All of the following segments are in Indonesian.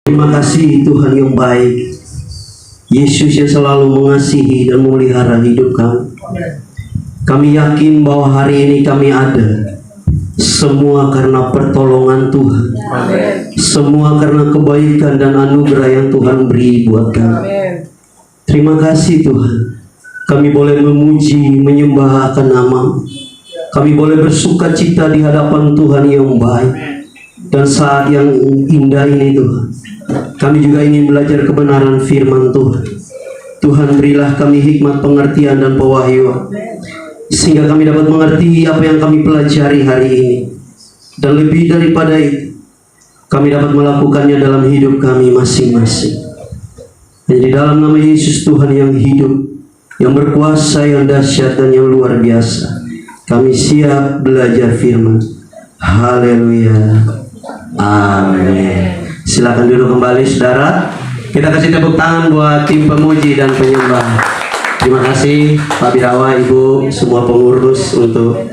Terima kasih Tuhan yang baik, Yesus yang selalu mengasihi dan memelihara hidup kami. Kami yakin bahwa hari ini kami ada semua karena pertolongan Tuhan. Semua karena kebaikan dan anugerah yang Tuhan beri buat kami. Terima kasih Tuhan. Kami boleh memuji, menyembah akan nama. Kami boleh bersuka cita di hadapan Tuhan yang baik. Dan saat yang indah ini Tuhan, kami juga ingin belajar kebenaran firman Tuhan. Tuhan, berilah kami hikmat pengertian dan pewahyuan, sehingga kami dapat mengerti apa yang kami pelajari hari ini. Dan lebih daripada itu, kami dapat melakukannya dalam hidup kami masing-masing. Dan di dalam nama Yesus Tuhan yang hidup, yang berkuasa, yang dahsyat dan yang luar biasa, kami siap belajar firman. Haleluya. Amin. Silakan duduk kembali saudara. Kita kasih tepuk tangan buat tim pemuji dan penyembah. Terima kasih Pak Birawa, Ibu, semua pengurus untuk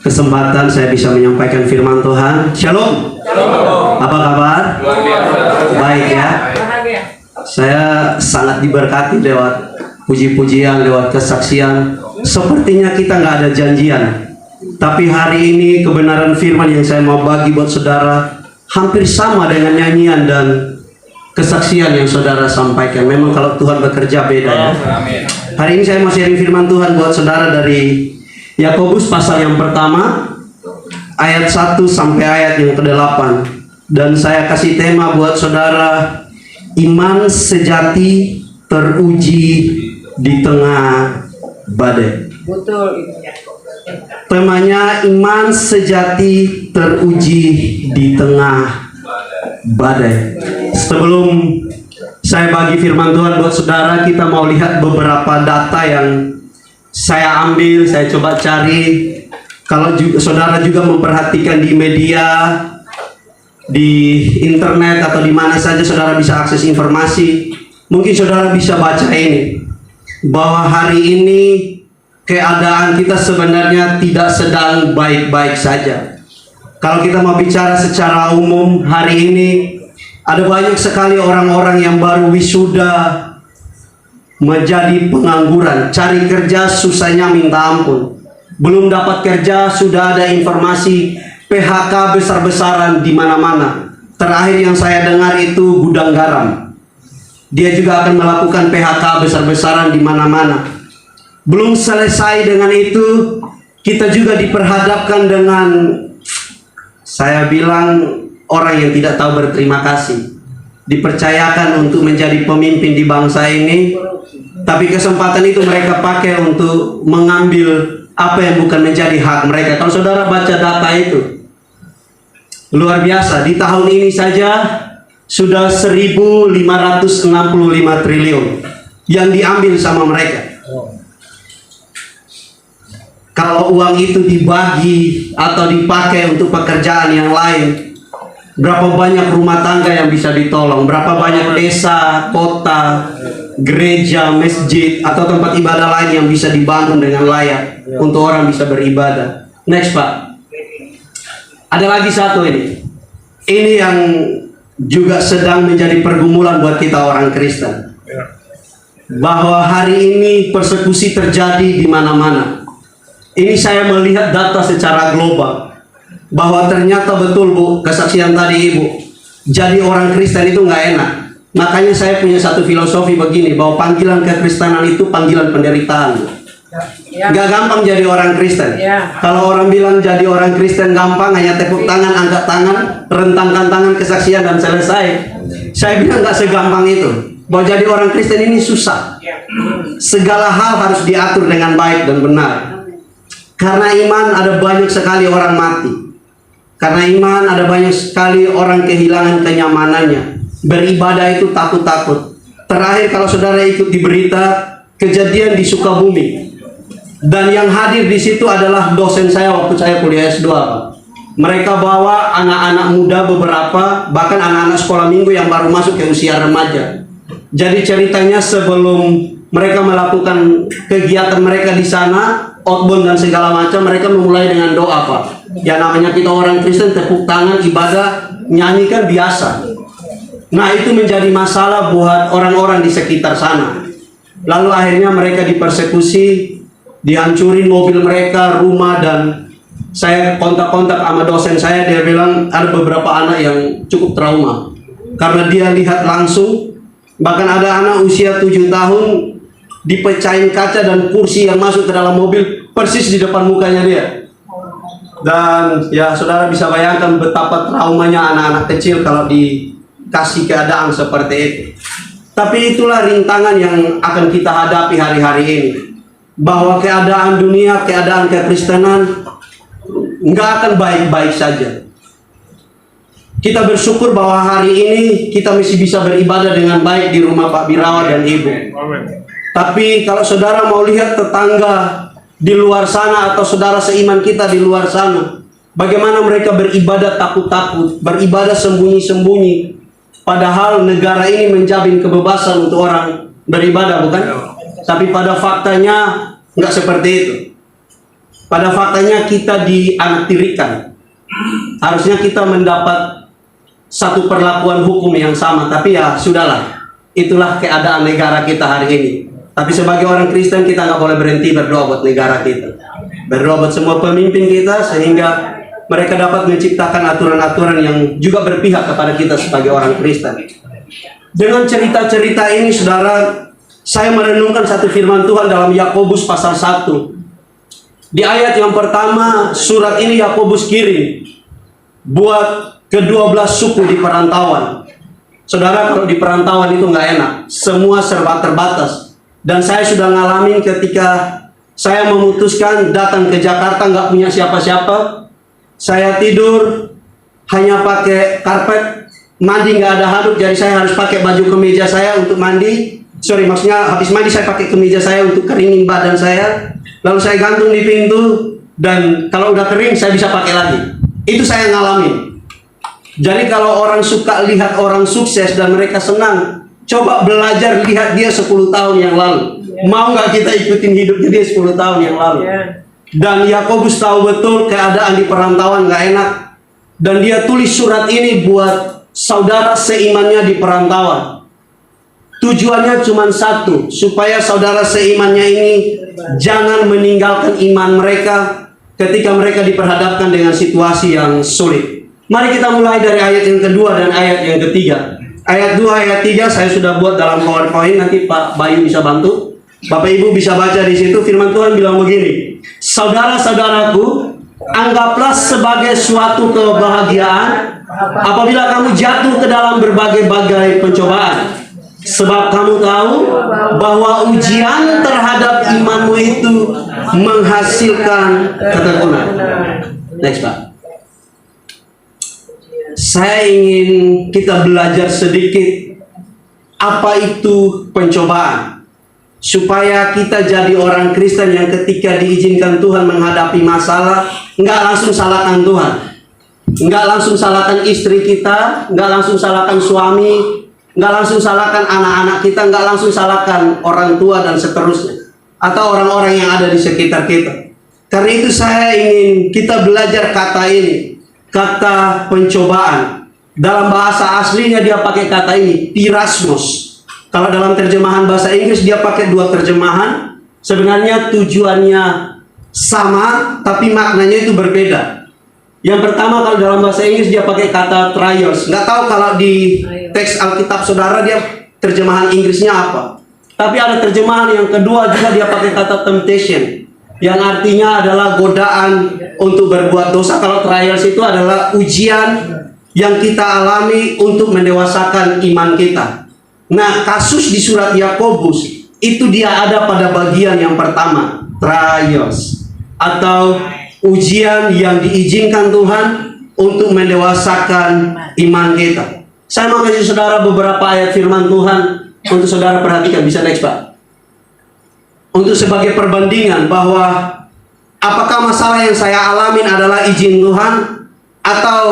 kesempatan saya bisa menyampaikan firman Tuhan. Shalom. Shalom. Apa kabar? Luar biasa. Baik ya. Saya sangat diberkati lewat puji-pujian, lewat kesaksian. Sepertinya kita nggak ada janjian, tapi hari ini kebenaran firman yang saya mau bagi buat saudara hampir sama dengan nyanyian dan kesaksian yang saudara sampaikan. Memang kalau Tuhan bekerja beda ya. Hari ini saya mau sharing firman Tuhan buat saudara dari Yakobus pasal yang pertama ayat 1 sampai ayat yang ke-8. Dan saya kasih tema buat saudara, iman sejati teruji di tengah badai. Betul. Temanya iman sejati teruji di tengah badai. Sebelum saya bagi firman Tuhan buat saudara, kita mau lihat beberapa data yang saya ambil, saya coba cari. Kalau saudara juga memperhatikan di media, di internet atau di mana saja saudara bisa akses informasi, mungkin saudara bisa baca ini, bahwa hari ini keadaan kita sebenarnya tidak sedang baik-baik saja. Kalau kita mau bicara secara umum, hari ini ada banyak sekali orang-orang yang baru wisuda menjadi pengangguran, cari kerja susahnya minta ampun. Belum dapat kerja sudah ada informasi PHK besar-besaran di mana-mana. Terakhir yang saya dengar itu gudang garam. Dia juga akan melakukan PHK besar-besaran di mana-mana. Belum selesai dengan itu, kita juga diperhadapkan dengan, saya bilang, orang yang tidak tahu berterima kasih. Dipercayakan untuk menjadi pemimpin di bangsa ini, tapi kesempatan itu mereka pakai untuk mengambil apa yang bukan menjadi hak mereka. Kalau saudara baca data itu, luar biasa. Di tahun ini saja sudah 1.565 triliun yang diambil sama mereka. Kalau uang itu dibagi atau dipakai untuk pekerjaan yang lain, berapa banyak rumah tangga yang bisa ditolong, berapa banyak desa, kota, gereja, masjid, atau tempat ibadah lain yang bisa dibangun dengan layak untuk orang bisa beribadah. Next Pak. Ada lagi satu ini. Ini yang juga sedang menjadi pergumulan buat kita orang Kristen. Bahwa hari ini persekusi terjadi di mana-mana. Ini saya melihat data secara global, bahwa ternyata betul Bu, kesaksian tadi Ibu, jadi orang Kristen itu nggak enak. Makanya saya punya satu filosofi begini, bahwa panggilan kekristenan itu panggilan penderitaan. Nggak gampang jadi orang Kristen. Kalau orang bilang jadi orang Kristen gampang, hanya tepuk tangan, angkat tangan, rentangkan tangan, kesaksian dan selesai. Saya bilang nggak segampang itu. Bahwa jadi orang Kristen ini susah. Segala hal harus diatur dengan baik dan benar. Karena iman ada banyak sekali orang mati. Karena iman ada banyak sekali orang kehilangan kenyamanannya. Beribadah itu takut-takut. Terakhir kalau saudara ikut di berita kejadian di Sukabumi. Dan yang hadir di situ adalah dosen saya waktu saya kuliah S2. Mereka bawa anak-anak muda beberapa, bahkan anak-anak sekolah minggu yang baru masuk ke usia remaja. Jadi ceritanya sebelum mereka melakukan kegiatan mereka di sana, outbound dan segala macam, mereka memulai dengan doa Pak. Ya namanya kita orang Kristen, tepuk tangan, ibadah, nyanyi kan biasa. Nah, itu menjadi masalah buat orang-orang di sekitar sana. Lalu akhirnya mereka dipersekusi, dihancurin mobil mereka, rumah, dan saya kontak-kontak sama dosen saya, dia bilang ada beberapa anak yang cukup trauma. Karena dia lihat langsung, bahkan ada anak usia 7 tahun dipecahin kaca dan kursi yang masuk ke dalam mobil persis di depan mukanya dia. Dan ya saudara bisa bayangkan betapa traumanya anak-anak kecil kalau dikasih keadaan seperti itu. Tapi itulah rintangan yang akan kita hadapi hari-hari ini. Bahwa keadaan dunia, keadaan kekristenan nggak akan baik-baik saja. Kita bersyukur bahwa hari ini kita masih bisa beribadah dengan baik di rumah Pak Birawa dan Ibu. Tapi kalau saudara mau lihat tetangga di luar sana atau saudara seiman kita di luar sana, bagaimana mereka beribadah takut-takut, beribadah sembunyi-sembunyi, padahal negara ini menjamin kebebasan untuk orang beribadah, bukan? Tapi pada faktanya nggak seperti itu. Pada faktanya kita dianaktirikan. Harusnya kita mendapat satu perlakuan hukum yang sama, tapi ya sudahlah. Itulah keadaan negara kita hari ini. Tapi sebagai orang Kristen kita nggak boleh berhenti berdoa buat negara kita, berdoa buat semua pemimpin kita sehingga mereka dapat menciptakan aturan-aturan yang juga berpihak kepada kita sebagai orang Kristen. Dengan cerita-cerita ini, saudara, saya merenungkan satu firman Tuhan dalam Yakobus pasal 1. Di ayat yang pertama, surat ini Yakobus kirim buat ke-12 suku di perantauan. Saudara, kalau di perantauan itu nggak enak, semua serba terbatas. Dan saya sudah ngalamin ketika saya memutuskan datang ke Jakarta nggak punya siapa-siapa. Saya tidur hanya pakai karpet, mandi nggak ada handuk, jadi saya harus pakai baju kemeja saya untuk mandi. Maksudnya habis mandi saya pakai kemeja saya untuk keringin badan saya. Lalu saya gantung di pintu, dan kalau udah kering saya bisa pakai lagi. Itu saya ngalamin. Jadi kalau orang suka lihat orang sukses dan mereka senang, coba belajar lihat dia 10 tahun yang lalu. Mau nggak kita ikutin hidupnya dia 10 tahun yang lalu? Dan Yakobus tahu betul keadaan di perantauan nggak enak. Dan dia tulis surat ini buat saudara seimannya di perantauan. Tujuannya cuma satu, supaya saudara seimannya ini jangan meninggalkan iman mereka ketika mereka diperhadapkan dengan situasi yang sulit. Mari kita mulai dari ayat yang kedua dan ayat yang ketiga. Ayat 2, ayat 3 saya sudah buat dalam PowerPoint, nanti Pak Bayu bisa bantu. Bapak Ibu bisa baca di situ. Firman Tuhan bilang begini, saudara-saudaraku, anggaplah sebagai suatu kebahagiaan apabila kamu jatuh ke dalam berbagai-bagai pencobaan. Sebab kamu tahu bahwa ujian terhadap imanmu itu menghasilkan ketekunan. Next, Pak. Saya ingin kita belajar sedikit apa itu pencobaan, supaya kita jadi orang Kristen yang ketika diizinkan Tuhan menghadapi masalah, nggak langsung salahkan Tuhan, nggak langsung salahkan istri kita, nggak langsung salahkan suami, nggak langsung salahkan anak-anak kita, nggak langsung salahkan orang tua dan seterusnya, atau orang-orang yang ada di sekitar kita. Karena itu saya ingin kita belajar kata ini, kata pencobaan. Dalam bahasa aslinya dia pakai kata ini, pirasmos. Kalau dalam terjemahan bahasa Inggris dia pakai dua terjemahan. Sebenarnya tujuannya sama, tapi maknanya itu berbeda. Yang pertama, kalau dalam bahasa Inggris dia pakai kata trials. Nggak tahu kalau di teks Alkitab saudara dia terjemahan Inggrisnya apa. Tapi ada terjemahan yang kedua juga dia pakai kata temptation, yang artinya adalah godaan untuk berbuat dosa. Kalau trials itu adalah ujian yang kita alami untuk mendewasakan iman kita. Nah, kasus di surat Yakobus itu dia ada pada bagian yang pertama, trials, atau ujian yang diizinkan Tuhan untuk mendewasakan iman kita. Saya mau kasih saudara beberapa ayat firman Tuhan untuk saudara perhatikan. Bisa next, Pak. Untuk sebagai perbandingan bahwa apakah masalah yang saya alami adalah izin Tuhan, atau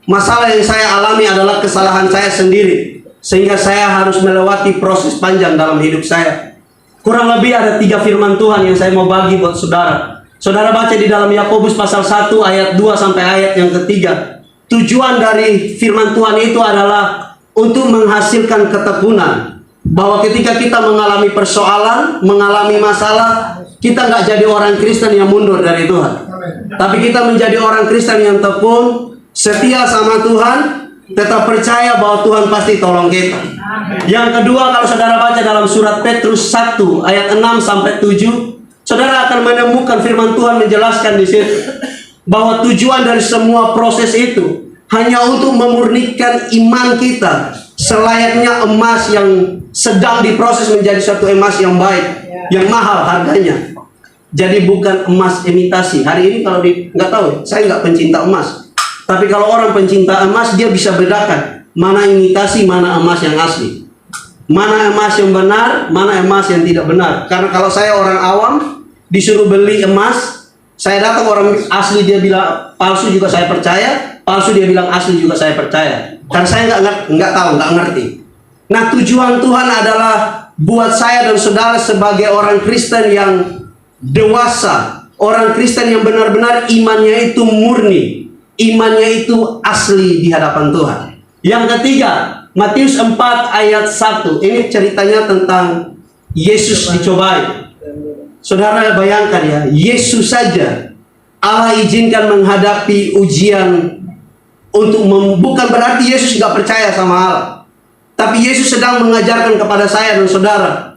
masalah yang saya alami adalah kesalahan saya sendiri, sehingga saya harus melewati proses panjang dalam hidup saya. Kurang lebih ada 3 firman Tuhan yang saya mau bagi buat saudara. Saudara baca di dalam Yakobus pasal 1 ayat 2 sampai ayat yang ketiga. Tujuan dari firman Tuhan itu adalah untuk menghasilkan ketekunan. Bahwa ketika kita mengalami persoalan, mengalami masalah, kita nggak jadi orang Kristen yang mundur dari Tuhan. Tapi kita menjadi orang Kristen yang tekun, setia sama Tuhan, tetap percaya bahwa Tuhan pasti tolong kita. Yang kedua, kalau saudara baca dalam surat Petrus 1 ayat 6 sampai 7, saudara akan menemukan firman Tuhan menjelaskan di situ bahwa tujuan dari semua proses itu hanya untuk memurnikan iman kita selayaknya emas yang sedang diproses menjadi satu emas yang baik, yang mahal harganya. Jadi bukan emas imitasi. Hari ini kalau nggak tahu, saya nggak pencinta emas. Tapi kalau orang pencinta emas, dia bisa bedakan mana imitasi, mana emas yang asli, mana emas yang benar, mana emas yang tidak benar. Karena kalau saya orang awam disuruh beli emas, saya datang orang asli dia bilang palsu juga saya percaya, palsu dia bilang asli juga saya percaya. Karena saya nggak tahu, nggak ngerti. Nah, tujuan Tuhan adalah buat saya dan saudara sebagai orang Kristen yang dewasa, orang Kristen yang benar-benar imannya itu murni, imannya itu asli di hadapan Tuhan. Yang ketiga, Matius 4 ayat 1. Ini ceritanya tentang Yesus dicobai. Saudara bayangkan ya, Yesus saja Allah izinkan menghadapi ujian untuk bukan berarti Yesus nggak percaya sama Allah. Tapi Yesus sedang mengajarkan kepada saya dan saudara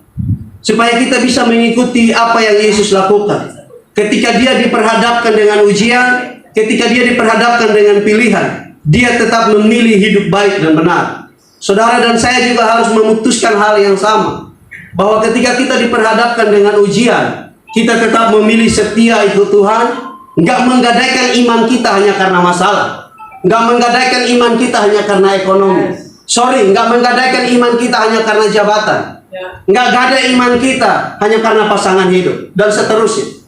supaya kita bisa mengikuti apa yang Yesus lakukan. Ketika dia diperhadapkan dengan ujian, ketika dia diperhadapkan dengan pilihan, dia tetap memilih hidup baik dan benar. Saudara dan saya juga harus memutuskan hal yang sama, bahwa ketika kita diperhadapkan dengan ujian, kita tetap memilih setia ikut Tuhan, nggak menggadaikan iman kita hanya karena masalah, nggak menggadaikan iman kita hanya karena ekonomi. Nggak menggadaikan iman kita hanya karena jabatan. Nggak ada iman kita hanya karena pasangan hidup. Dan seterusnya.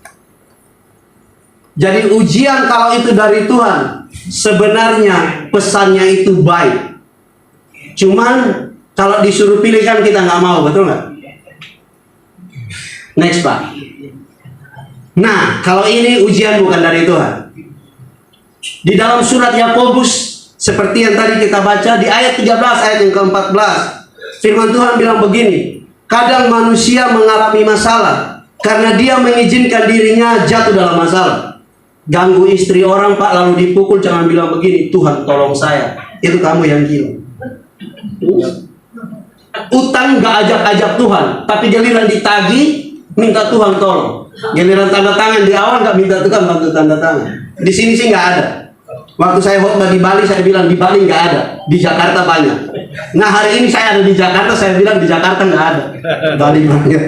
Jadi ujian kalau itu dari Tuhan, sebenarnya pesannya itu baik. Cuman kalau disuruh pilih kan kita nggak mau, betul nggak? Next Pak. Nah, kalau ini ujian bukan dari Tuhan. Di dalam surat Yakobus, seperti yang tadi kita baca di ayat 13 ayat yang ke-14, firman Tuhan bilang begini, kadang manusia mengalami masalah karena dia mengizinkan dirinya jatuh dalam masalah. Ganggu istri orang Pak lalu dipukul, jangan bilang begini, Tuhan tolong saya. Itu kamu yang gila. Utang gak ajak-ajak Tuhan, tapi giliran ditagih minta Tuhan tolong. Giliran tanda tangan di awal gak minta Tuhan bantu tanda tangan. Di sini sih gak ada. Waktu saya khotbah di Bali, saya bilang di Bali nggak ada, di Jakarta banyak. Nah hari ini saya ada di Jakarta, saya bilang di Jakarta nggak ada. Bali banyak.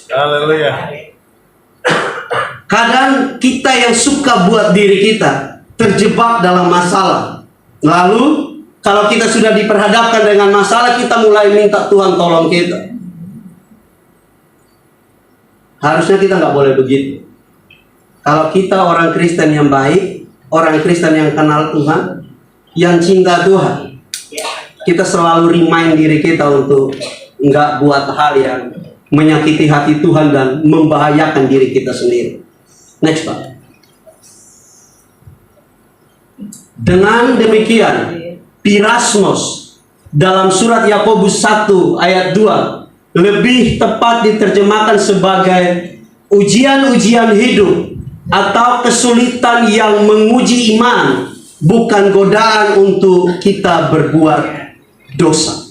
Haleluya. Kadang kita yang suka buat diri kita terjebak dalam masalah. Lalu kalau kita sudah diperhadapkan dengan masalah, kita mulai minta Tuhan tolong kita. Harusnya kita nggak boleh begitu. Kalau kita orang Kristen yang baik, orang Kristen yang kenal Tuhan, yang cinta Tuhan, kita selalu remind diri kita untuk nggak buat hal yang menyakiti hati Tuhan dan membahayakan diri kita sendiri. Next Pak. Dengan demikian, Pirasmos dalam surat Yakobus 1 ayat 2 lebih tepat diterjemahkan sebagai ujian-ujian hidup atau kesulitan yang menguji iman, bukan godaan untuk kita berbuat dosa.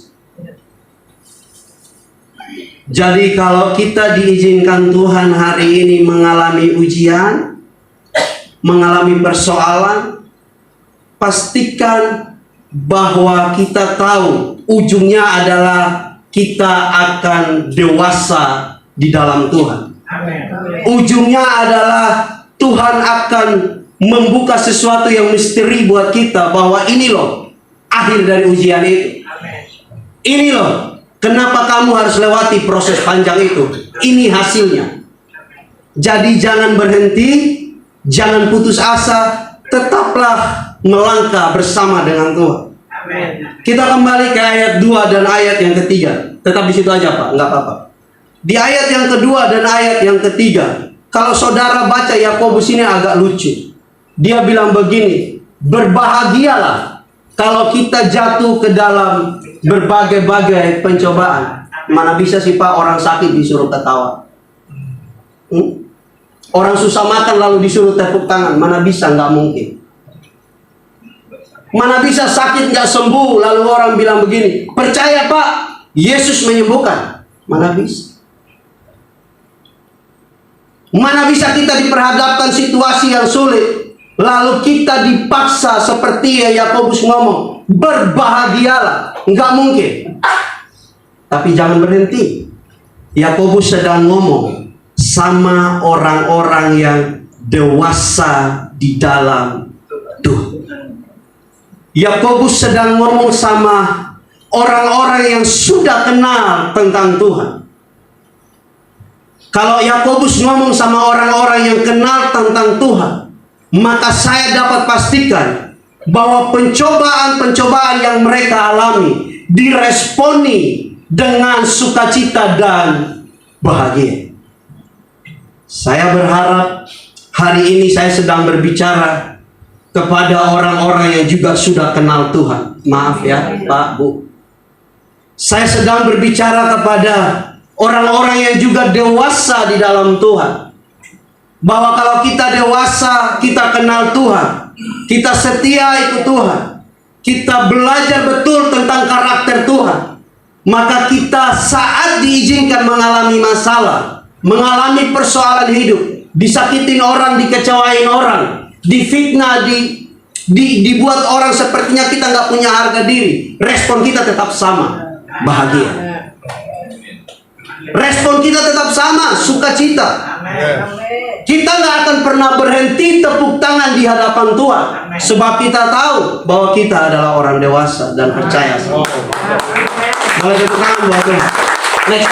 Jadi kalau kita diizinkan Tuhan hari ini mengalami ujian, mengalami persoalan, pastikan bahwa kita tahu ujungnya adalah kita akan dewasa di dalam Tuhan. Ujungnya adalah Tuhan akan membuka sesuatu yang misteri buat kita, bahwa ini loh akhir dari ujian itu. Ini loh kenapa kamu harus lewati proses panjang itu. Ini hasilnya. Jadi jangan berhenti, jangan putus asa, tetaplah melangkah bersama dengan Tuhan. Kita kembali ke ayat 2 dan ayat yang ketiga. Tetap di situ aja Pak, nggak apa-apa. Di ayat yang kedua dan ayat yang ketiga, kalau saudara baca Yakobus ini agak lucu. Dia bilang begini, Berbahagialah kalau kita jatuh ke dalam berbagai-bagai pencobaan. Mana bisa sih Pak orang sakit disuruh ketawa? Orang susah makan lalu disuruh tepuk tangan. Mana bisa, nggak mungkin. Mana bisa sakit nggak sembuh lalu orang bilang begini, percaya Pak, Yesus menyembuhkan. Mana bisa. Mana bisa kita diperhadapkan situasi yang sulit lalu kita dipaksa seperti yang Yakobus ngomong, berbahagialah. Nggak mungkin. Tapi jangan berhenti. Yakobus sedang ngomong sama orang-orang yang dewasa di dalam Tuhan. Yakobus sedang ngomong sama orang-orang yang sudah kenal tentang Tuhan. Kalau Yakobus ngomong sama orang-orang yang kenal tentang Tuhan, maka saya dapat pastikan bahwa pencobaan-pencobaan yang mereka alami diresponi dengan sukacita dan bahagia. Saya berharap hari ini saya sedang berbicara kepada orang-orang yang juga sudah kenal Tuhan. Maaf ya Pak, Bu. Saya sedang berbicara kepada orang-orang yang juga dewasa di dalam Tuhan. Bahwa kalau kita dewasa, kita kenal Tuhan, kita setia ikut Tuhan, kita belajar betul tentang karakter Tuhan, maka kita saat diizinkan mengalami masalah, mengalami persoalan hidup, disakitin orang, dikecewain orang, difitnah, dibuat orang sepertinya kita nggak punya harga diri, respon kita tetap sama, bahagia. Respon kita tetap sama, sukacita. Kita nggak akan pernah berhenti tepuk tangan di hadapan Tuhan, sebab kita tahu bahwa kita adalah orang dewasa dan percaya. Boleh tepuk tangan buat Tuhan. Next.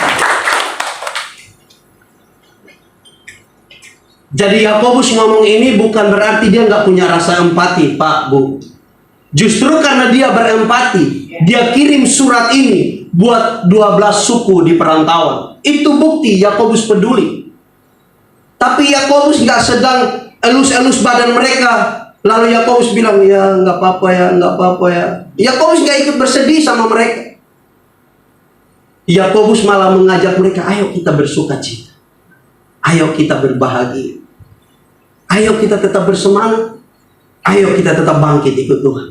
Jadi Yakobus ngomong ini bukan berarti dia nggak punya rasa empati, Pak, Bu. Justru karena dia berempati, dia kirim surat ini buat 12 suku di perantauan. Itu bukti Yakobus peduli. Tapi Yakobus nggak sedang elus-elus badan mereka. Lalu Yakobus bilang, ya nggak apa-apa ya, nggak apa-apa ya. Yakobus nggak ikut bersedih sama mereka. Yakobus malah mengajak mereka, ayo kita bersukacita. Ayo kita berbahagia. Ayo kita tetap bersemangat. Ayo kita tetap bangkit ikut Tuhan.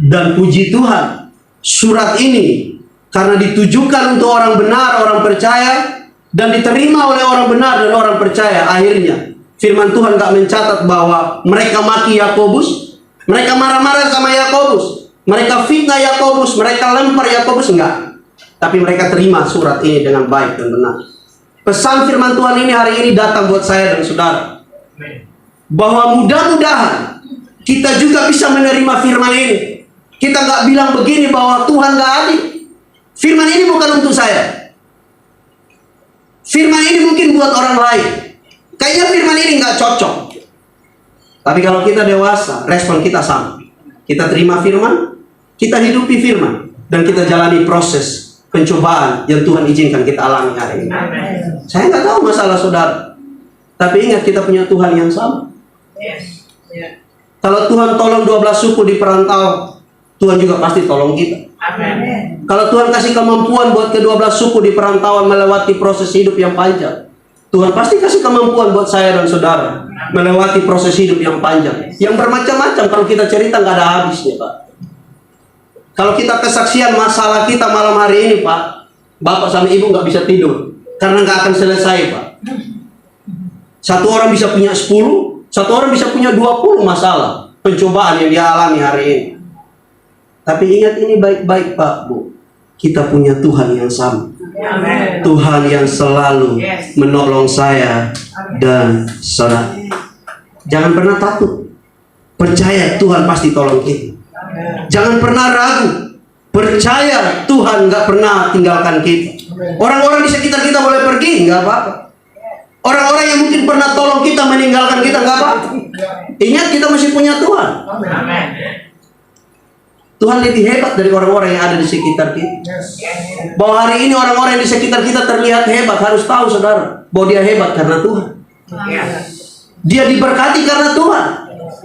Dan puji Tuhan, surat ini karena ditujukan untuk orang benar, orang percaya, dan diterima oleh orang benar dan orang percaya, akhirnya firman Tuhan gak mencatat bahwa mereka maki Yakobus, mereka marah-marah sama Yakobus, mereka fitnah Yakobus, mereka lempar Yakobus, enggak. Tapi mereka terima surat ini dengan baik dan benar. Pesan firman Tuhan ini hari ini datang buat saya dan saudara, bahwa mudah-mudahan kita juga bisa menerima firman ini. Kita nggak bilang begini bahwa Tuhan nggak adil. Firman ini bukan untuk saya. Firman ini mungkin buat orang lain. Kayaknya firman ini nggak cocok. Tapi kalau kita dewasa, respon kita sama. Kita terima firman, kita hidupi firman, dan kita jalani proses pencobaan yang Tuhan izinkan kita alami hari ini. Saya nggak tahu masalah saudara, tapi ingat kita punya Tuhan yang sama. Kalau Tuhan tolong 12 suku di perantau, Tuhan juga pasti tolong kita. Amen. Kalau Tuhan kasih kemampuan buat ke-12 suku di perantauan melewati proses hidup yang panjang, Tuhan pasti kasih kemampuan buat saya dan saudara melewati proses hidup yang panjang, yang bermacam-macam. Kalau kita cerita nggak ada habisnya, Pak. Kalau kita kesaksian masalah kita malam hari ini, Pak, Bapak sama Ibu nggak bisa tidur karena nggak akan selesai, Pak. Satu orang bisa punya 10, satu orang bisa punya 20 masalah pencobaan yang dia alami hari ini. Tapi ingat ini baik-baik, Pak, Bu. Kita punya Tuhan yang sama. Amen. Tuhan yang selalu menolong saya dan saudara. Jangan pernah takut. Percaya Tuhan pasti tolong kita. Jangan pernah ragu. Percaya Tuhan nggak pernah tinggalkan kita. Orang-orang di sekitar kita boleh pergi, nggak apa-apa. Orang-orang yang mungkin pernah tolong kita meninggalkan kita, nggak apa-apa. Ingat kita masih punya Tuhan. Amen. Tuhan lebih hebat dari orang-orang yang ada di sekitar kita. Bahwa hari ini orang-orang yang di sekitar kita terlihat hebat, harus tahu saudara, bahwa dia hebat karena Tuhan. Dia diberkati karena Tuhan.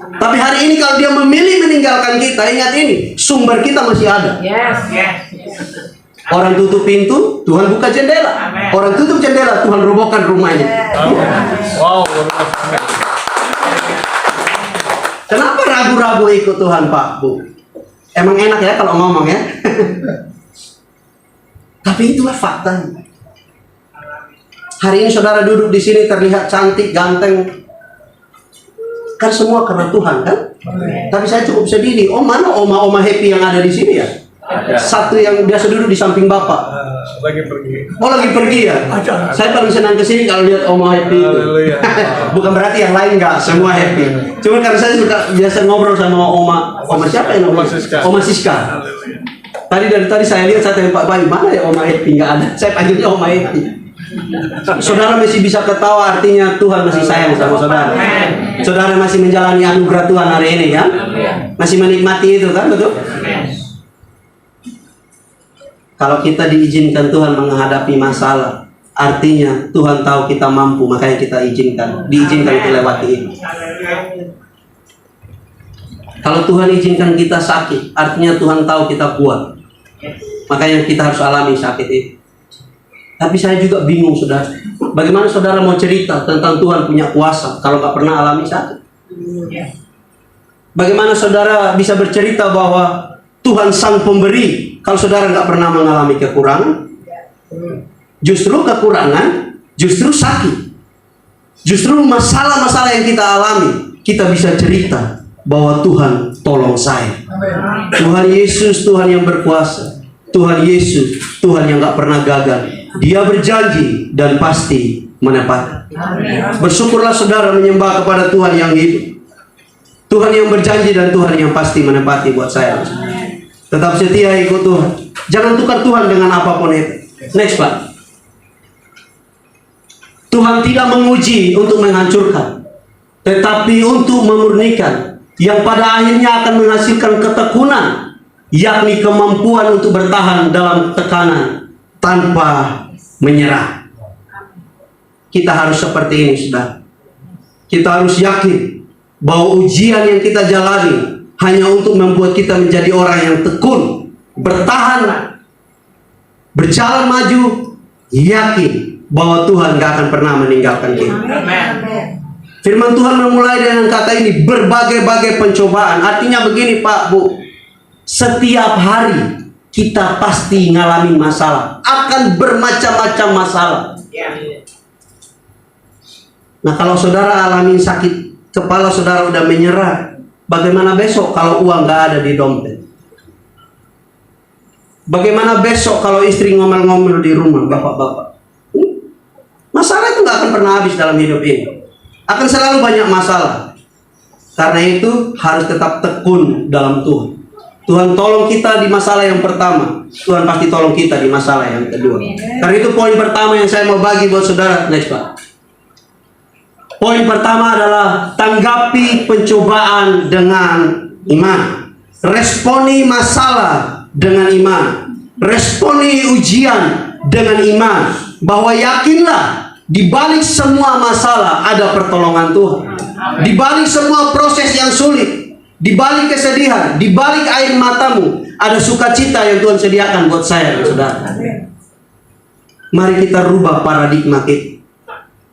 Tapi hari ini kalau dia memilih meninggalkan kita, ingat ini, sumber kita masih ada. Orang tutup pintu, Tuhan buka jendela. Orang tutup jendela, Tuhan robohkan rumahnya. Wow. Kenapa ragu-ragu ikut Tuhan, Pak, Bu? Emang enak ya kalau ngomong ya? Tapi itulah faktanya. Hari ini saudara duduk di sini terlihat cantik, ganteng. Kan semua karena Tuhan, kan? Tapi saya cukup sedih nih. Oh, mana oma-oma happy yang ada di sini ya? Satu yang biasa duduk di samping Bapak. Lagi pergi. Oh, lagi pergi ya? Saya paling senang kesini kalau lihat oma happy itu. Bukan berarti yang lain nggak, semua happy. Cuma karena saya suka biasa ngobrol sama oma siapa yang namanya? Oma Siska. Dari tadi saya lihat, saya tanya Pak Bayu, mana ya oma happy? Nggak ada. Saya panggilnya oma happy. Saudara masih bisa ketawa, artinya Tuhan masih sayang sama saudara. Saudara masih menjalani anugerah Tuhan hari ini, kan? Masih menikmati itu, kan? Betul? Kalau kita diizinkan Tuhan menghadapi masalah, artinya Tuhan tahu kita mampu, makanya kita diizinkan melewati itu. Kalau Tuhan izinkan kita sakit, artinya Tuhan tahu kita kuat, makanya kita harus alami sakit itu. Tapi saya juga bingung, saudara. Bagaimana saudara mau cerita tentang Tuhan punya kuasa kalau nggak pernah alami sakit? Bagaimana saudara bisa bercerita bahwa Tuhan sang pemberi kalau saudara nggak pernah mengalami kekurangan? Justru kekurangan, justru sakit, justru masalah-masalah yang kita alami, kita bisa cerita bahwa Tuhan tolong saya. Tuhan Yesus, Tuhan yang berkuasa. Tuhan Yesus, Tuhan yang nggak pernah gagal. Dia berjanji dan pasti menepati. Bersyukurlah saudara menyembah kepada Tuhan yang hidup, Tuhan yang berjanji dan Tuhan yang pasti menepati buat saya. Tetap setia ikut Tuhan. Jangan tukar Tuhan dengan apapun itu. Next, Pak. Tuhan tidak menguji untuk menghancurkan, tetapi untuk memurnikan, yang pada akhirnya akan menghasilkan ketekunan, yakni kemampuan untuk bertahan dalam tekanan tanpa menyerah. Kita harus seperti ini, saudara. Kita harus yakin bahwa ujian yang kita jalani hanya untuk membuat kita menjadi orang yang tekun, bertahan, berjalan maju, yakin bahwa Tuhan gak akan pernah meninggalkan kita. Firman Tuhan memulai dengan kata ini, berbagai-bagai pencobaan. Artinya begini, Pak, Bu, setiap hari kita pasti ngalamin masalah, akan bermacam-macam masalah. Nah, kalau saudara alamin sakit kepala, saudara udah menyerah, bagaimana besok kalau uang nggak ada di dompet? Bagaimana besok kalau istri ngomel-ngomel di rumah, bapak-bapak? Masalah itu nggak akan pernah habis dalam hidup ini. Akan selalu banyak masalah. Karena itu harus tetap tekun dalam Tuhan. Tuhan tolong kita di masalah yang pertama, Tuhan pasti tolong kita di masalah yang kedua. Karena itu poin pertama yang saya mau bagi buat saudara. Next, Pak. Poin pertama adalah tanggapi pencobaan dengan iman. Responi masalah dengan iman. Responi ujian dengan iman. Bahwa yakinlah di balik semua masalah ada pertolongan Tuhan. Di balik semua proses yang sulit, di balik kesedihan, di balik air matamu, ada sukacita yang Tuhan sediakan buat saya dan saudara. Mari kita rubah paradigma kita.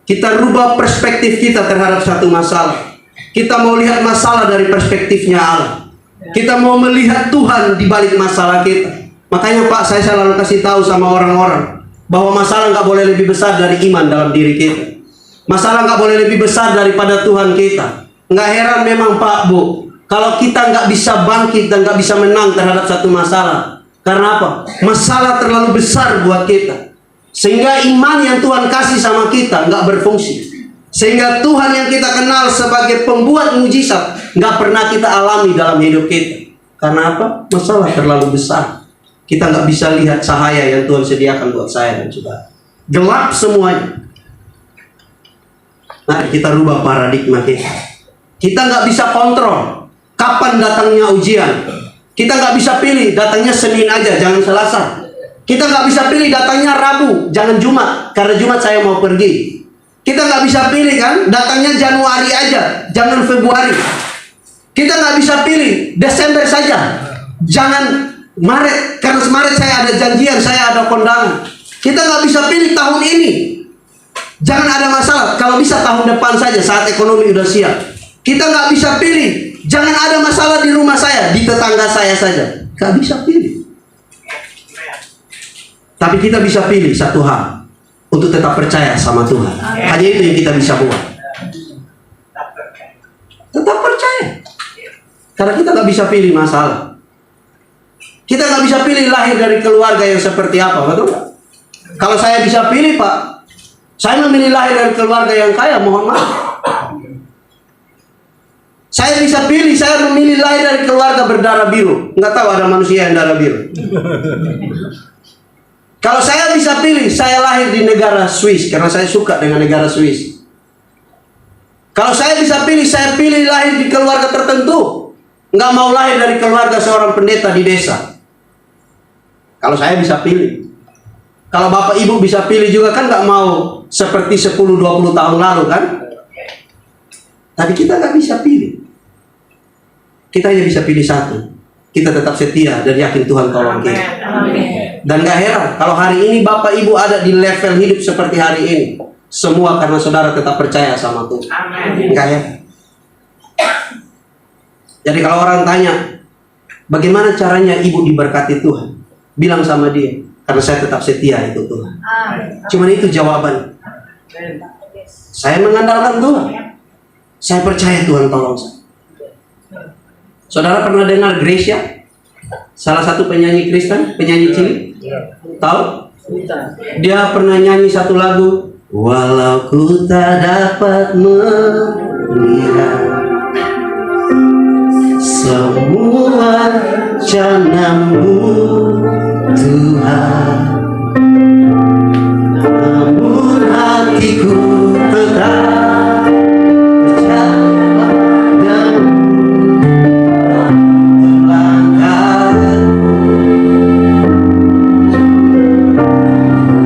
Kita rubah perspektif kita terhadap satu masalah. Kita mau lihat masalah dari perspektifnya Allah. Kita mau melihat Tuhan di balik masalah kita. Makanya, Pak, saya selalu kasih tahu sama orang-orang bahwa masalah nggak boleh lebih besar dari iman dalam diri kita. Masalah nggak boleh lebih besar daripada Tuhan kita. Nggak heran memang, Pak, Bu, kalau kita nggak bisa bangkit dan nggak bisa menang terhadap satu masalah. Karena apa? Masalah terlalu besar buat kita. Sehingga iman yang Tuhan kasih sama kita nggak berfungsi. Sehingga Tuhan yang kita kenal sebagai pembuat mujizat nggak pernah kita alami dalam hidup kita. Karena apa? Masalah terlalu besar. Kita nggak bisa lihat cahaya yang Tuhan sediakan buat saya dan saudara. Gelap semuanya. Nah, kita rubah paradigma kita. Kita nggak bisa kontrol kapan datangnya ujian. Kita nggak bisa pilih datangnya Senin aja, jangan Selasa. Kita nggak bisa pilih datangnya Rabu, jangan Jumat, karena Jumat saya mau pergi. Kita nggak bisa pilih kan datangnya Januari aja, jangan Februari. Kita nggak bisa pilih Desember saja. Jangan Maret, karena Maret saya ada janjian, saya ada kondangan. Kita nggak bisa pilih tahun ini. Jangan ada masalah. Kalau bisa tahun depan saja saat ekonomi udah siap. Kita nggak bisa pilih. Jangan ada masalah di rumah saya, di tetangga saya saja. Nggak bisa pilih. Tapi kita bisa pilih satu hal, untuk tetap percaya sama Tuhan. Hanya itu yang kita bisa buat. Tetap percaya. Karena kita nggak bisa pilih masalah. Kita nggak bisa pilih lahir dari keluarga yang seperti apa, betul nggak? Kalau saya bisa pilih, Pak, saya memilih lahir dari keluarga yang kaya, mohon maaf. Saya bisa pilih, saya memilih lahir dari keluarga berdarah biru. Nggak tahu ada manusia yang darah biru. Kalau saya bisa pilih, saya lahir di negara Swiss, karena saya suka dengan negara Swiss. Kalau saya bisa pilih, saya pilih lahir di keluarga tertentu. Nggak mau lahir dari keluarga seorang pendeta di desa. Kalau saya bisa pilih. Kalau Bapak Ibu bisa pilih juga kan nggak mau seperti 10-20 tahun lalu kan? Tapi kita nggak bisa pilih. Kita hanya bisa pilih satu. Kita tetap setia dan yakin Tuhan tolong kita. Dan gak heran kalau hari ini Bapak Ibu ada di level hidup seperti hari ini. Semua karena saudara tetap percaya sama Tuhan. Gak heran. Jadi kalau orang tanya, bagaimana caranya ibu diberkati Tuhan? Bilang sama dia, karena saya tetap setia itu Tuhan. Cuman itu jawaban. Saya mengandalkan Tuhan. Saya percaya Tuhan tolong saya. Saudara pernah dengar Gracia? Salah satu penyanyi Kristen, penyanyi cilik? Tahu? Dia pernah nyanyi satu lagu, walau ku tak dapat melihat semua rencana-Mu Tuhan, namun hatiku tetap percaya dan melangkah,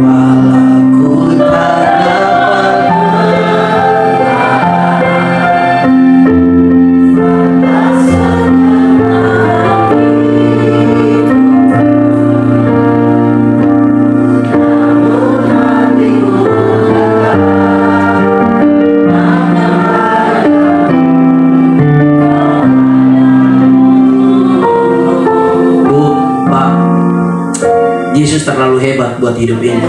walau ku tak Yesus terlalu hebat buat hidup ini.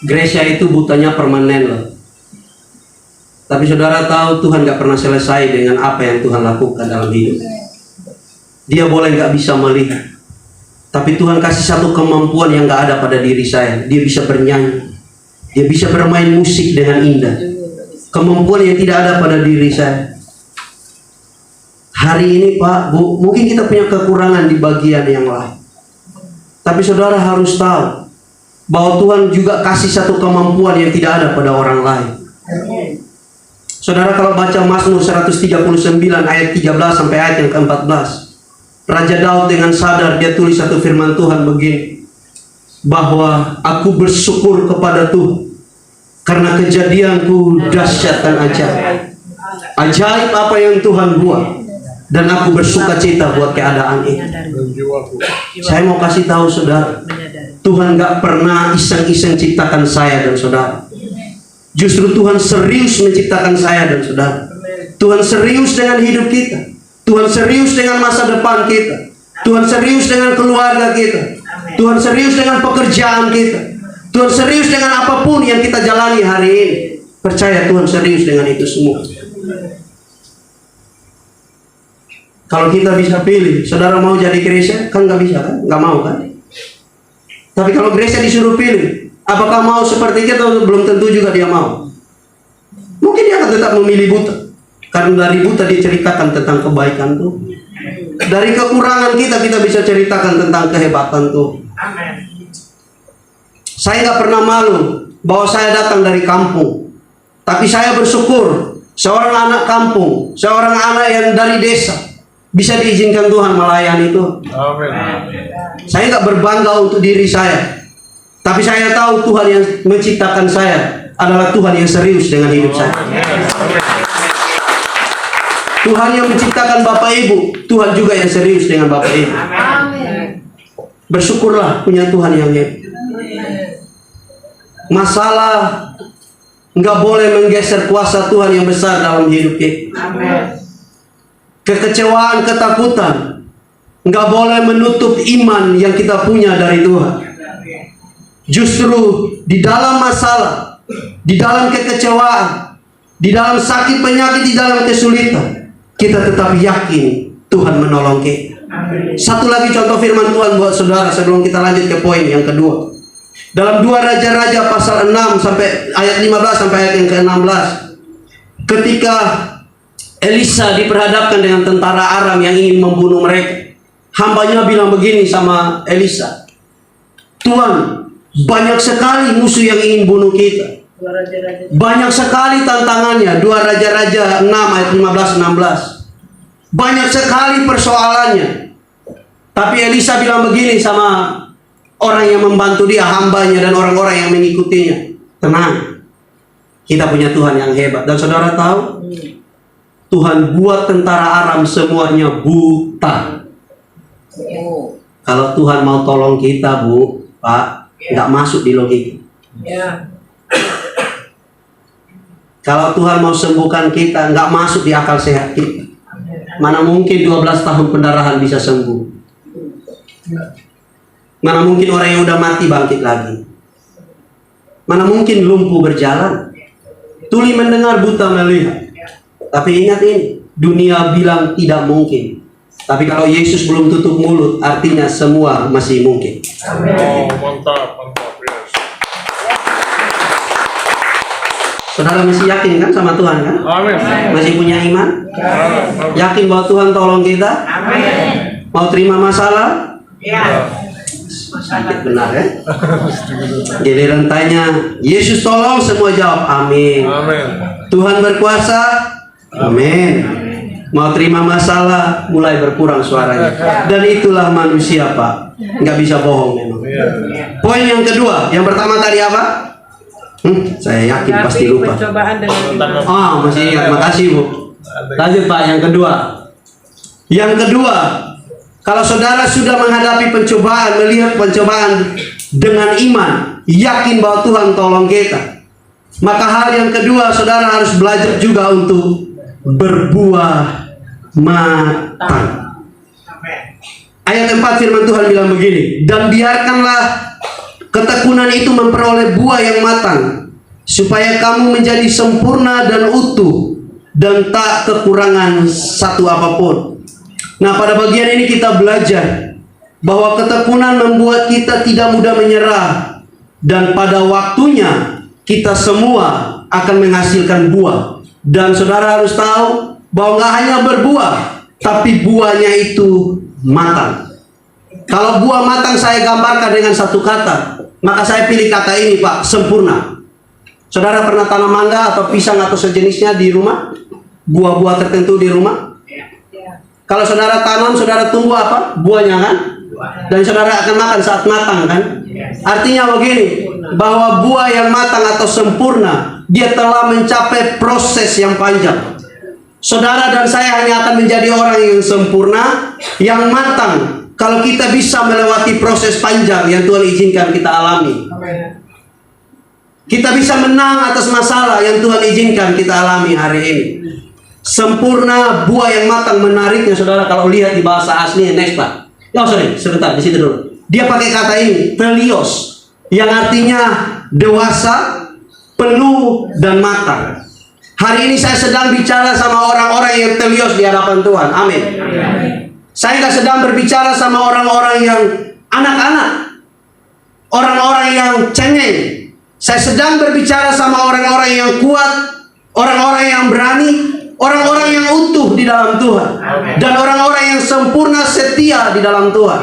Gracia itu butanya permanen loh. Tapi saudara tahu Tuhan gak pernah selesai dengan apa yang Tuhan lakukan dalam hidup. Dia boleh gak bisa melihat, tapi Tuhan kasih satu kemampuan yang gak ada pada diri saya. Dia bisa bernyanyi, dia bisa bermain musik dengan indah. Kemampuan yang tidak ada pada diri saya. Hari ini Pak, Bu, mungkin kita punya kekurangan di bagian yang lain. Tapi saudara harus tahu bahwa Tuhan juga kasih satu kemampuan yang tidak ada pada orang lain. Saudara kalau baca Mazmur 139 ayat 13 sampai ayat yang ke-14, Raja Daud dengan sadar dia tulis satu firman Tuhan begini, bahwa aku bersyukur kepada Tuhan karena kejadianku dahsyat dan ajaib. Ajaib apa yang Tuhan buat. Dan aku bersuka cita buat keadaan ini. Saya mau kasih tahu saudara, Tuhan gak pernah iseng-iseng ciptakan saya dan saudara. Justru Tuhan serius menciptakan saya dan saudara. Tuhan serius dengan hidup kita. Tuhan serius dengan masa depan kita. Tuhan serius dengan keluarga kita. Tuhan serius dengan pekerjaan kita. Tuhan serius dengan apapun yang kita jalani hari ini. Percaya Tuhan serius dengan itu semua. Kalau kita bisa pilih, saudara mau jadi Gracia? Kan nggak bisa kan? Nggak mau kan? Tapi kalau Gracia disuruh pilih, apakah mau seperti kita atau belum tentu juga dia mau? Mungkin dia akan tetap memilih buta. Karena dari buta diceritakan tentang kebaikan Tuhan. Dari kekurangan kita bisa ceritakan tentang kehebatan Tuhan. Saya nggak pernah malu bahwa saya datang dari kampung. Tapi saya bersyukur seorang anak kampung, seorang anak yang dari desa, bisa diizinkan Tuhan melayani Tuhan. Saya nggak berbangga untuk diri saya, tapi saya tahu Tuhan yang menciptakan saya adalah Tuhan yang serius dengan hidup saya. Tuhan yang menciptakan Bapak Ibu, Tuhan juga yang serius dengan Bapak Ibu. Bersyukurlah punya Tuhan yang hebat. Masalah nggak boleh menggeser kuasa Tuhan yang besar dalam hidup kita. Kekecewaan, ketakutan nggak boleh menutup iman yang kita punya dari Tuhan. Justru di dalam masalah, di dalam kekecewaan, di dalam sakit penyakit, di dalam kesulitan, kita tetap yakin Tuhan menolong kita. Satu lagi contoh firman Tuhan buat saudara sebelum kita lanjut ke poin yang kedua. Dalam 2 Raja-Raja pasal 6 sampai ayat 15 sampai ayat yang ke-16. Ketika Elisa diperhadapkan dengan tentara Aram yang ingin membunuh mereka, hambanya bilang begini sama Elisa, Tuhan, banyak sekali musuh yang ingin bunuh kita. Banyak sekali tantangannya. 2 Raja-Raja 6 ayat 15-16. Banyak sekali persoalannya. Tapi Elisa bilang begini sama orang yang membantu dia, hambanya dan orang-orang yang mengikutinya, tenang, kita punya Tuhan yang hebat. Dan saudara tahu, Tuhan buat tentara Aram semuanya buta. Kalau Tuhan mau tolong kita, Bu, Pak, nggak masuk di logika. Kalau Tuhan mau sembuhkan kita, nggak masuk di akal sehat kita. Mana mungkin 12 tahun pendarahan bisa sembuh? Mana mungkin orang yang udah mati bangkit lagi? Mana mungkin lumpuh berjalan? Tuli mendengar, buta melihat. Tapi ingat ini, dunia bilang tidak mungkin. Tapi kalau Yesus belum tutup mulut, artinya semua masih mungkin. Oh, mantap, mantap. Yes. Saudara masih yakin kan sama Tuhan kan? Amin. Masih punya iman? Amin. Yakin bahwa Tuhan tolong kita? Mau terima masalah? Sedikit benar ya. Giliran tanya, Yesus tolong, semua jawab amin. Amin. Tuhan berkuasa? Amin. Mau terima masalah, mulai berkurang suaranya. Dan itulah manusia, Pak. Nggak bisa bohong memang. Poin yang kedua, yang pertama tadi apa? Saya yakin pasti lupa. Masih ingat, makasih Bu. Lanjut Pak, yang kedua. Yang kedua, kalau saudara sudah menghadapi pencobaan, melihat pencobaan dengan iman, yakin bahwa Tuhan tolong kita, maka hal yang kedua, saudara harus belajar juga untuk berbuah matang. Ayat 4 firman Tuhan bilang begini, dan biarkanlah ketekunan itu memperoleh buah yang matang, supaya kamu menjadi sempurna dan utuh, dan tak kekurangan satu apapun. Nah, pada bagian ini kita belajar bahwa ketekunan membuat kita tidak mudah menyerah, dan pada waktunya kita semua akan menghasilkan buah. Dan saudara harus tahu bahwa nggak hanya berbuah, tapi buahnya itu matang. Kalau buah matang saya gambarkan dengan satu kata, maka saya pilih kata ini Pak, sempurna. Saudara pernah tanam mangga atau pisang atau sejenisnya di rumah? Buah-buah tertentu di rumah? Kalau saudara tanam, saudara tunggu apa? Buahnya kan? Dan saudara akan makan saat matang kan? Artinya begini, bahwa buah yang matang atau sempurna, dia telah mencapai proses yang panjang. Saudara dan saya hanya akan menjadi orang yang sempurna, yang matang, kalau kita bisa melewati proses panjang yang Tuhan izinkan kita alami. Kita bisa menang atas masalah yang Tuhan izinkan kita alami hari ini. Sempurna, buah yang matang. Menariknya saudara, kalau lihat di bahasa asli, next Pak. Sebentar, di situ dulu. Dia pakai kata ini, telios, yang artinya dewasa, penuh, dan matang. Hari ini saya sedang bicara sama orang-orang yang telios di hadapan Tuhan. Amin. Saya nggak sedang berbicara sama orang-orang yang anak-anak, orang-orang yang cengeng. Saya sedang berbicara sama orang-orang yang kuat, orang-orang yang berani, orang-orang yang utuh di dalam Tuhan, dan orang-orang yang sempurna setia di dalam Tuhan.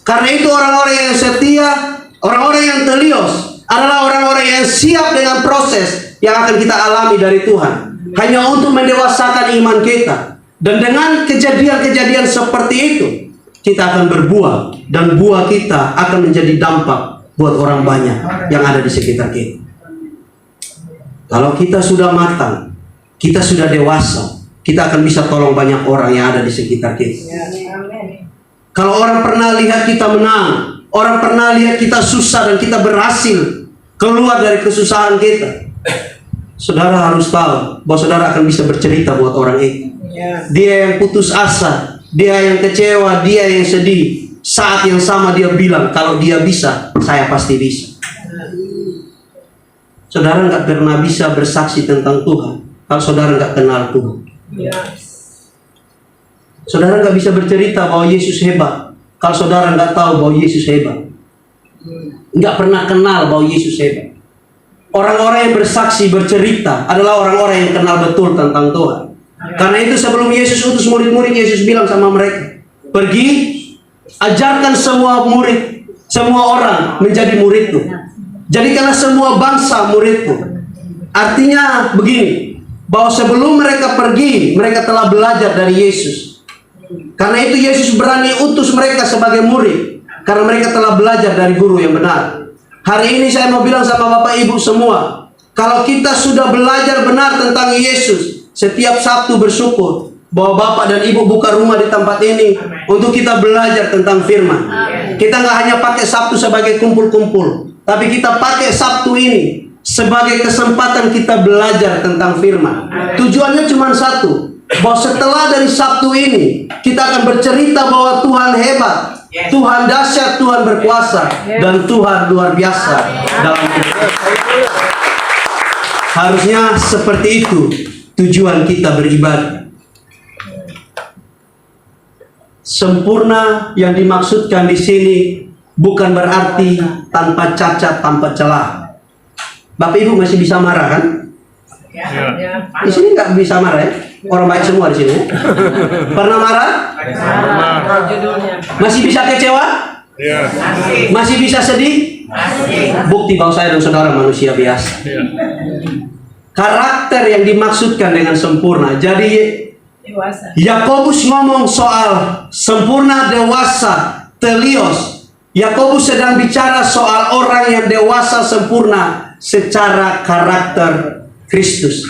Karena itu orang-orang yang setia, orang-orang yang telios adalah orang-orang yang siap dengan proses yang akan kita alami dari Tuhan, hanya untuk mendewasakan iman kita. Dan dengan kejadian-kejadian seperti itu, kita akan berbuah, dan buah kita akan menjadi dampak buat orang banyak yang ada di sekitar kita. Kalau kita sudah matang, kita sudah dewasa, kita akan bisa tolong banyak orang yang ada di sekitar kita. Kalau orang pernah lihat kita menang, orang pernah lihat kita susah dan kita berhasil keluar dari kesusahan kita, saudara harus tahu bahwa saudara akan bisa bercerita buat orang itu. Dia yang putus asa, dia yang kecewa, dia yang sedih, saat yang sama dia bilang, kalau dia bisa, saya pasti bisa. Saudara nggak pernah bisa bersaksi tentang Tuhan kalau saudara nggak kenal Tuhan. Saudara nggak bisa bercerita bahwa Yesus hebat kalau saudara nggak tahu bahwa Yesus hebat. Nggak pernah kenal bahwa Yesus hebat. Orang-orang yang bersaksi bercerita adalah orang-orang yang kenal betul tentang Tuhan. Karena itu sebelum Yesus utus murid-murid, Yesus bilang sama mereka, pergi, ajarkan semua murid, semua orang menjadi muridku. Jadikanlah semua bangsa muridku. Artinya begini, bahwa sebelum mereka pergi, mereka telah belajar dari Yesus. Karena itu Yesus berani utus mereka sebagai murid, karena mereka telah belajar dari guru yang benar. Hari ini saya mau bilang sama Bapak Ibu semua, kalau kita sudah belajar benar tentang Yesus, setiap Sabtu bersyukur bahwa Bapak dan Ibu buka rumah di tempat ini untuk kita belajar tentang firman. Kita nggak hanya pakai Sabtu sebagai kumpul-kumpul, tapi kita pakai Sabtu ini sebagai kesempatan kita belajar tentang firman. Tujuannya cuma satu, bahwa setelah dari Sabtu ini kita akan bercerita bahwa Tuhan hebat, Tuhan dahsyat, Tuhan berkuasa, dan Tuhan luar biasa dalam hidup. Harusnya seperti itu tujuan kita beribadah. Sempurna yang dimaksudkan di sini bukan berarti tanpa cacat, tanpa celah. Bapak Ibu masih bisa marah kan? Di sini nggak bisa marah ya? Orang baik semua di sini. Pernah marah? Masih bisa kecewa? Masih bisa sedih? Bukti bahwa saya dan saudara manusia biasa. Karakter yang dimaksudkan dengan sempurna. Jadi Yakobus ngomong soal sempurna, dewasa, telios. Yakobus sedang bicara soal orang yang dewasa sempurna secara karakter Kristus.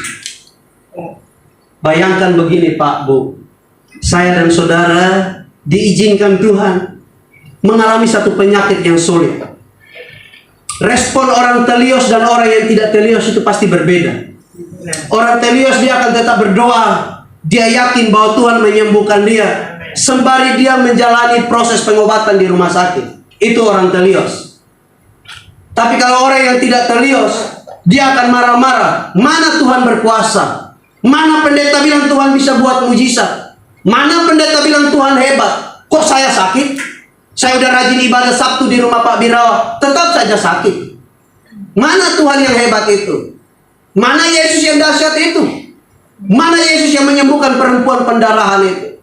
Bayangkan begini Pak, Bu, saya dan saudara diizinkan Tuhan mengalami satu penyakit yang sulit. Respon orang telios dan orang yang tidak telios itu pasti berbeda. Orang telios dia akan tetap berdoa, dia yakin bahwa Tuhan menyembuhkan dia sembari dia menjalani proses pengobatan di rumah sakit. Itu orang telios. Tapi kalau orang yang tidak telios, dia akan marah-marah. Mana Tuhan berkuasa? Mana pendeta bilang Tuhan bisa buat mujizat? Mana pendeta bilang Tuhan hebat? Kok saya sakit? Saya udah rajin ibadah Sabtu di rumah Pak Birawa, tetap saja sakit. Mana Tuhan yang hebat itu? Mana Yesus yang dahsyat itu? Mana Yesus yang menyembuhkan perempuan pendarahan itu?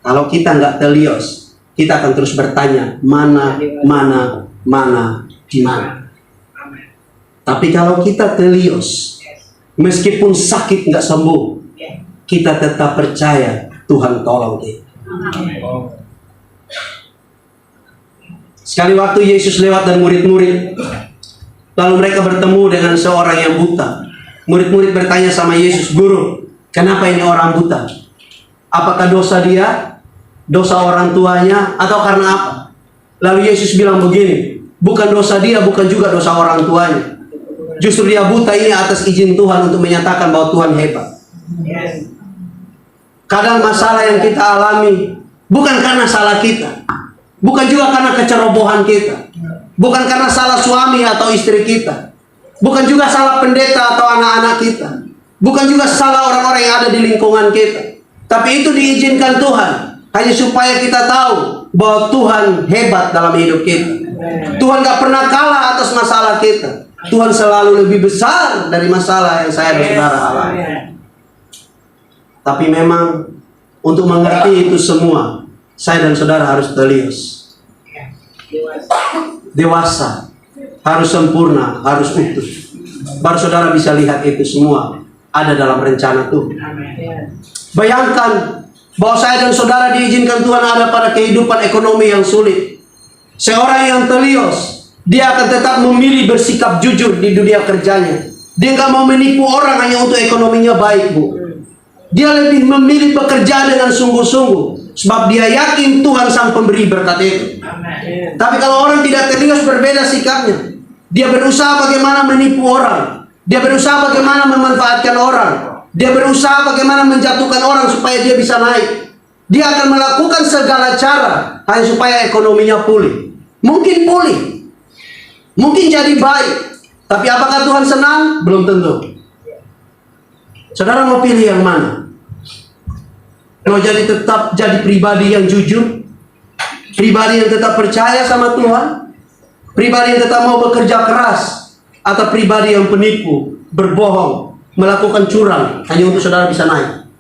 Kalau kita nggak telios, kita akan terus bertanya, mana, di mana. Tapi kalau kita telios, meskipun sakit nggak sembuh, kita tetap percaya Tuhan tolong kita. Sekali waktu Yesus lewat dan murid-murid, lalu mereka bertemu dengan seorang yang buta. Murid-murid bertanya sama Yesus, Guru, kenapa ini orang buta? Apakah dosa dia, dosa orang tuanya, atau karena apa? Lalu Yesus bilang begini, bukan dosa dia, bukan juga dosa orang tuanya. Justru dia buta ini atas izin Tuhan untuk menyatakan bahwa Tuhan hebat. Kadang masalah yang kita alami bukan karena salah kita, bukan juga karena kecerobohan kita, bukan karena salah suami atau istri kita, bukan juga salah pendeta atau anak-anak kita, bukan juga salah orang-orang yang ada di lingkungan kita. Tapi itu diizinkan Tuhan hanya supaya kita tahu bahwa Tuhan hebat dalam hidup kita. Tuhan gak pernah kalah atas masalah kita. Tuhan selalu lebih besar dari masalah yang saya dan saudara alami. Tapi memang untuk mengerti itu semua, saya dan saudara harus telios, dewasa, harus sempurna, harus utuh. Baru saudara bisa lihat itu semua ada dalam rencana Tuhan. Bayangkan bahwa saya dan saudara diizinkan Tuhan ada pada kehidupan ekonomi yang sulit. Seorang yang telios, dia akan tetap memilih bersikap jujur di dunia kerjanya. Dia nggak mau menipu orang hanya untuk ekonominya baik, Bu. Dia lebih memilih bekerja dengan sungguh-sungguh, sebab dia yakin Tuhan sang pemberi berkat itu. Tapi kalau orang tidak serius, berbeda sikapnya. Dia berusaha bagaimana menipu orang. Dia berusaha bagaimana memanfaatkan orang. Dia berusaha bagaimana menjatuhkan orang supaya dia bisa naik. Dia akan melakukan segala cara hanya supaya ekonominya pulih. Mungkin pulih, mungkin jadi baik. Tapi apakah Tuhan senang? Belum tentu. Saudara mau pilih yang mana? Mau tetap jadi pribadi yang jujur, pribadi yang tetap percaya sama Tuhan, pribadi yang tetap mau bekerja keras, atau pribadi yang penipu, berbohong, melakukan curang hanya untuk saudara bisa naik?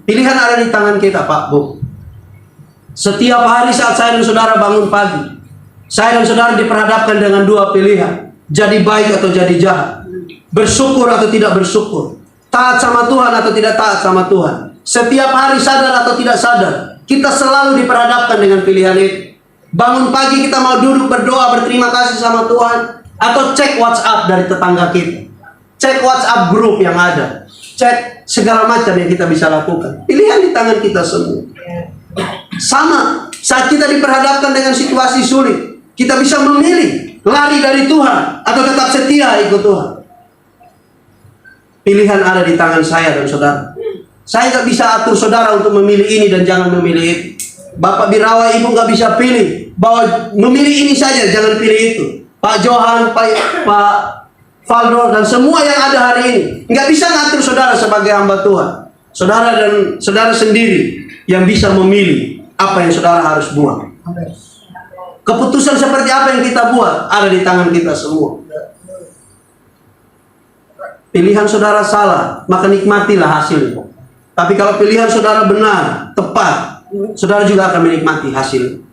Pilihan ada di tangan kita, Pak, Bu. Setiap hari saat saya dan saudara bangun pagi, saya dan saudara diperhadapkan dengan dua pilihan: jadi baik atau jadi jahat, bersyukur atau tidak bersyukur, taat sama Tuhan atau tidak taat sama Tuhan. Setiap hari sadar atau tidak sadar, kita selalu diperhadapkan dengan pilihan itu. Bangun pagi kita mau duduk berdoa berterima kasih sama Tuhan, atau cek WhatsApp dari tetangga kita, cek WhatsApp grup yang ada, cek segala macam yang kita bisa lakukan. Pilihan di tangan kita semua. Sama, saat kita diperhadapkan dengan situasi sulit, kita bisa memilih lari dari Tuhan atau tetap setia ikut Tuhan. Pilihan ada di tangan saya dan saudara. Saya nggak bisa atur saudara untuk memilih ini dan jangan memilih itu. Bapak Birawa, Ibu nggak bisa pilih bahwa memilih ini saja, jangan pilih itu. Pak Johan, Pak Valdo, dan semua yang ada hari ini nggak bisa ngatur saudara sebagai hamba Tuhan. Saudara dan saudara sendiri yang bisa memilih apa yang saudara harus buat. Keputusan seperti apa yang kita buat ada di tangan kita semua. Pilihan saudara salah, maka nikmatilah hasilnya. Tapi kalau pilihan saudara benar, tepat, saudara juga akan menikmati hasil.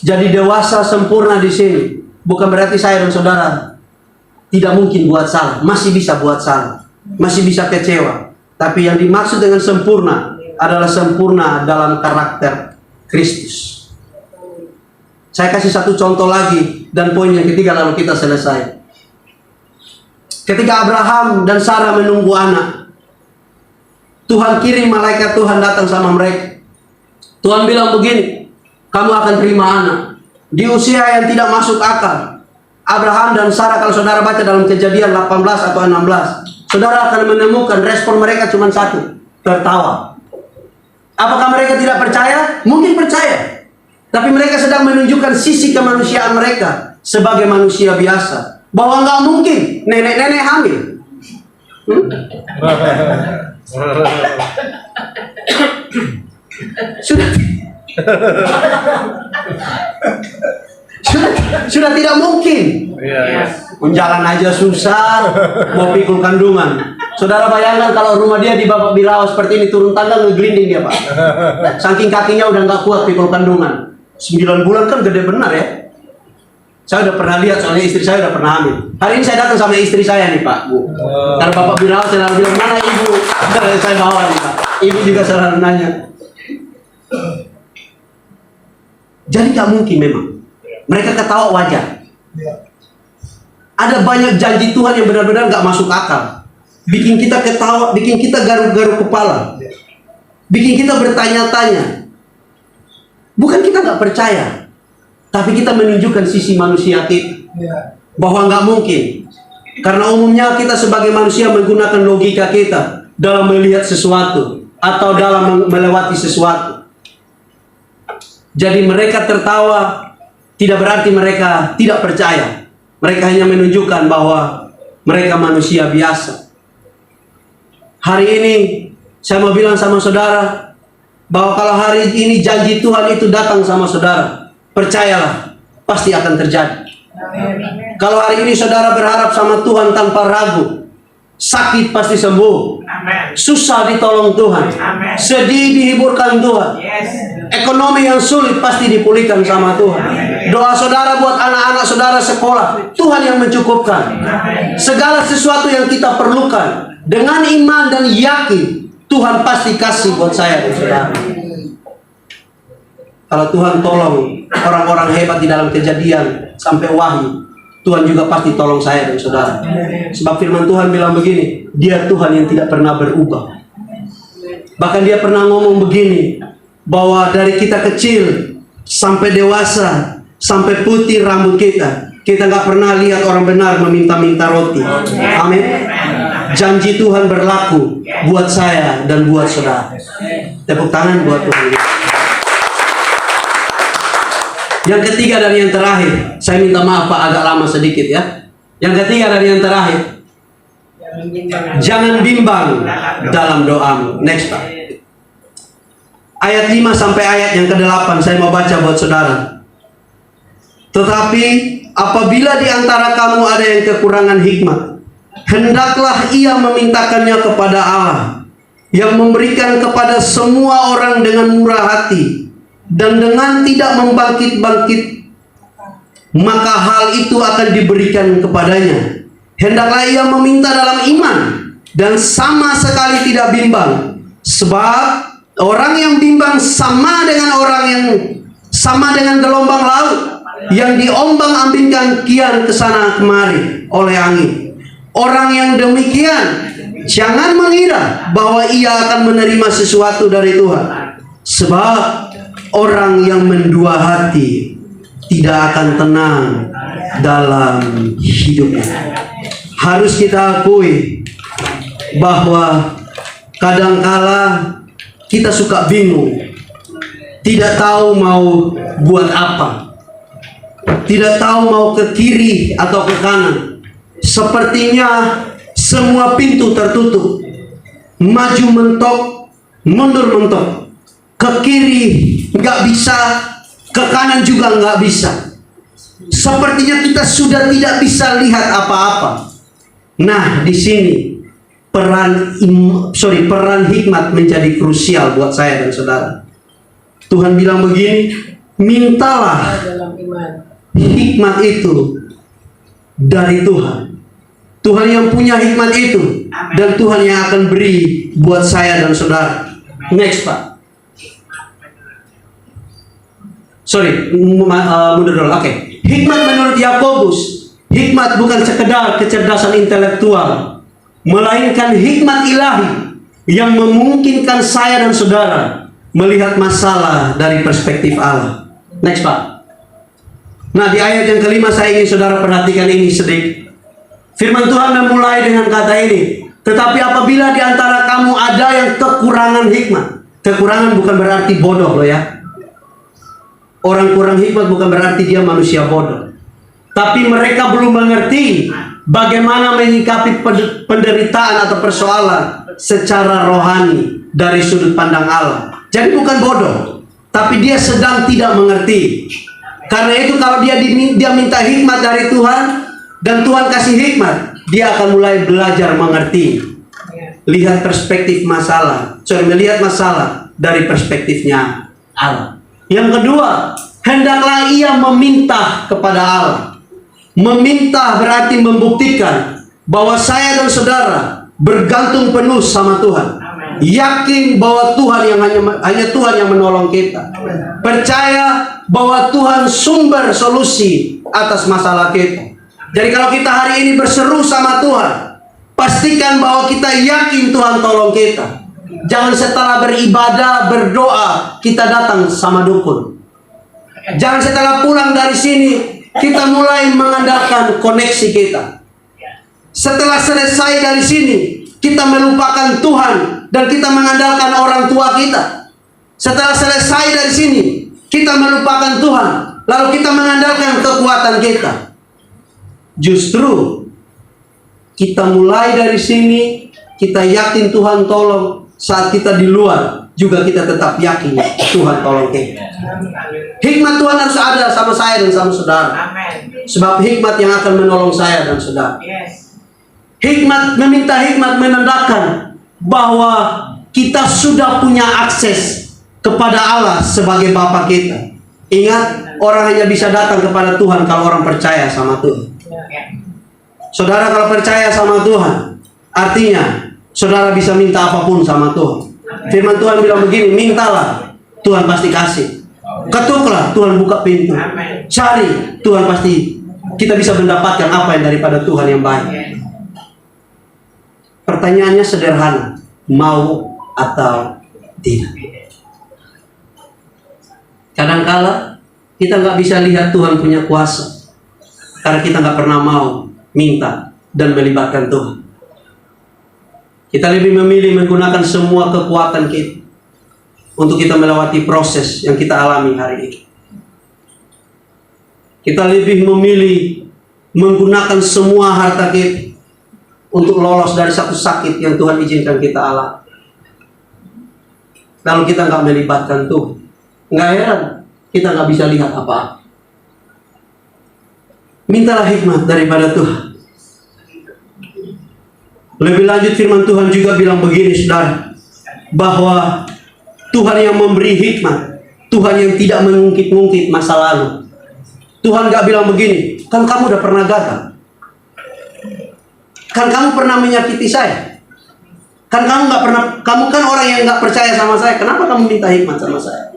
Jadi dewasa sempurna di sini bukan berarti saya dan saudara tidak mungkin buat salah, masih bisa buat salah, masih bisa kecewa. Tapi yang dimaksud dengan sempurna adalah sempurna dalam karakter Kristus. Saya kasih satu contoh lagi dan poin yang ketiga lalu kita selesai. Ketika Abraham dan Sarah menunggu anak, Tuhan kirim malaikat Tuhan datang sama mereka. Tuhan bilang begini, kamu akan terima anak di usia yang tidak masuk akal. Abraham dan Sarah, kalau saudara baca dalam Kejadian 18 atau 16, saudara akan menemukan respon mereka cuma satu, tertawa. Apakah mereka tidak percaya? Mungkin percaya. Tapi mereka sedang menunjukkan sisi kemanusiaan mereka sebagai manusia biasa. Bahwa nggak mungkin nenek-nenek hamil. Sudah tidak mungkin. Jalan aja susah, mau pikul kandungan. Saudara bayangkan kalau rumah dia di Bapak Birawa seperti ini, turun tangga ngeglinding dia, Pak. Saking kakinya udah nggak kuat pikul kandungan. 9 bulan kan gede benar ya. Saya udah pernah lihat, soalnya istri saya udah pernah hamil. Hari ini saya datang sama istri saya nih, Pak, Bu. Karena Bapak Birawa saya bilang, mana Ibu? Saya bawa nih, Pak. Ibu juga selalu nanya. Jadi gak mungkin memang. Mereka ketawa wajar. Ada banyak janji Tuhan yang benar-benar gak masuk akal. Bikin kita ketawa, bikin kita garuk-garuk kepala. Bikin kita bertanya-tanya. Bukan kita gak percaya, tapi kita menunjukkan sisi manusia kita. Bahwa gak mungkin. Karena umumnya kita sebagai manusia menggunakan logika kita dalam melihat sesuatu atau dalam melewati sesuatu. Jadi mereka tertawa tidak berarti mereka tidak percaya. Mereka hanya menunjukkan bahwa mereka manusia biasa. Hari ini saya mau bilang sama saudara bahwa kalau hari ini janji Tuhan itu datang sama saudara, percayalah pasti akan terjadi. Kalau hari ini saudara berharap sama Tuhan tanpa ragu, sakit pasti sembuh, susah ditolong Tuhan, sedih dihiburkan Tuhan, ekonomi yang sulit pasti dipulihkan sama Tuhan. Doa saudara buat anak-anak saudara sekolah, Tuhan yang mencukupkan. Segala sesuatu yang kita perlukan dengan iman dan yakin, Tuhan pasti kasih buat saya dan saudara. Kalau Tuhan tolong orang-orang hebat di dalam Kejadian sampai Wahyu, Tuhan juga pasti tolong saya dan saudara. Sebab firman Tuhan bilang begini, Dia Tuhan yang tidak pernah berubah. Bahkan dia pernah ngomong begini, bahwa dari kita kecil sampai dewasa, sampai putih rambut kita nggak pernah lihat orang benar meminta-minta roti. Amin. Janji Tuhan berlaku buat saya dan buat saudara. Tepuk tangan buat Tuhan. Yang ketiga dan yang terakhir, saya minta maaf Pak, agak lama sedikit ya. Yang ketiga dan yang terakhir, jangan bimbang dalam doamu. Next Pak. Ayat 5 sampai ayat yang ke-8 saya mau baca buat saudara. Tetapi apabila di antara kamu ada yang kekurangan hikmat, hendaklah ia memintakannya kepada Allah, yang memberikan kepada semua orang dengan murah hati dan dengan tidak membangkit-bangkit, maka hal itu akan diberikan kepadanya. Hendaklah ia meminta dalam iman dan sama sekali tidak bimbang, sebab orang yang bimbang sama dengan gelombang laut yang diombang-ambingkan kian ke sana kemari oleh angin. Orang yang demikian jangan mengira bahwa ia akan menerima sesuatu dari Tuhan, sebab orang yang mendua hati tidak akan tenang dalam hidupnya. Harus kita akui bahwa kadangkala kita suka bingung, tidak tahu mau buat apa, tidak tahu mau ke kiri atau ke kanan. Sepertinya semua pintu tertutup, maju mentok, mundur mentok, ke kiri nggak bisa, ke kanan juga nggak bisa. Sepertinya kita sudah tidak bisa lihat apa-apa. Nah, di sini peran hikmat menjadi krusial buat saya dan saudara. Tuhan bilang begini, mintalah hikmat itu dari Tuhan. Tuhan yang punya hikmat itu, dan Tuhan yang akan beri buat saya dan saudara. Next Pak. Mundur dulu. Oke. Hikmat menurut Yakobus, hikmat bukan sekedar kecerdasan intelektual, melainkan hikmat ilahi yang memungkinkan saya dan saudara melihat masalah dari perspektif Allah. Next Pak. Nah, di ayat yang kelima saya ingin saudara perhatikan ini sedikit. Firman Tuhan memulai dengan kata ini, tetapi apabila di antara kamu ada yang kekurangan hikmat. Kekurangan bukan berarti bodoh loh ya. Orang kurang hikmat bukan berarti dia manusia bodoh. Tapi mereka belum mengerti bagaimana menyikapi penderitaan atau persoalan secara rohani dari sudut pandang Allah. Jadi bukan bodoh, tapi dia sedang tidak mengerti. Karena itu kalau dia minta hikmat dari Tuhan dan Tuhan kasih hikmat, dia akan mulai belajar mengerti, lihat perspektif masalah, melihat masalah dari perspektifnya Allah. Yang kedua, hendaklah ia meminta kepada Allah. Meminta berarti membuktikan bahwa saya dan saudara bergantung penuh sama Tuhan. Yakin bahwa Tuhan yang hanya Tuhan yang menolong kita. Percaya bahwa Tuhan sumber solusi atas masalah kita. Jadi kalau kita hari ini berseru sama Tuhan, pastikan bahwa kita yakin Tuhan tolong kita. Jangan setelah beribadah, berdoa, kita datang sama dukun. Jangan setelah pulang dari sini, kita mulai mengandalkan koneksi kita. Setelah selesai dari sini, kita melupakan Tuhan dan kita mengandalkan orang tua kita. Setelah selesai dari sini, kita melupakan Tuhan, lalu kita mengandalkan kekuatan kita. Justru kita mulai dari sini, kita yakin Tuhan tolong. Saat kita di luar juga kita tetap yakin Tuhan tolong kita. Hikmat Tuhan harus ada sama saya dan sama saudara. Sebab hikmat yang akan menolong saya dan saudara. Hikmat, meminta hikmat menandakan bahwa kita sudah punya akses kepada Allah sebagai Bapa kita. Ingat, orang hanya bisa datang kepada Tuhan kalau orang percaya sama Tuhan. Saudara kalau percaya sama Tuhan, artinya saudara bisa minta apapun sama Tuhan. Firman Tuhan bilang begini, mintalah, Tuhan pasti kasih. Ketuklah, Tuhan buka pintu. Cari, Tuhan pasti. Kita bisa mendapatkan apa yang daripada Tuhan yang baik. Pertanyaannya sederhana, mau atau Tidak. Kadangkala kita nggak bisa lihat Tuhan punya kuasa karena kita nggak pernah mau minta dan melibatkan Tuhan. Kita lebih memilih menggunakan semua kekuatan kita untuk kita melewati proses yang kita alami hari ini. Kita lebih memilih menggunakan semua harta kita untuk lolos dari satu sakit yang Tuhan izinkan kita alami. Lalu kita nggak melibatkan Tuhan. Nggak heran kita nggak bisa lihat apa-apa. Mintalah hikmat daripada Tuhan. Lebih lanjut firman Tuhan juga bilang begini, saudara, bahwa Tuhan yang memberi hikmat, Tuhan yang tidak mengungkit-ungkit masa lalu. Tuhan gak bilang begini, kan kamu udah pernah gagal, kan kamu pernah menyakiti saya, kan kamu kan orang yang gak percaya sama saya, kenapa kamu minta hikmat sama saya?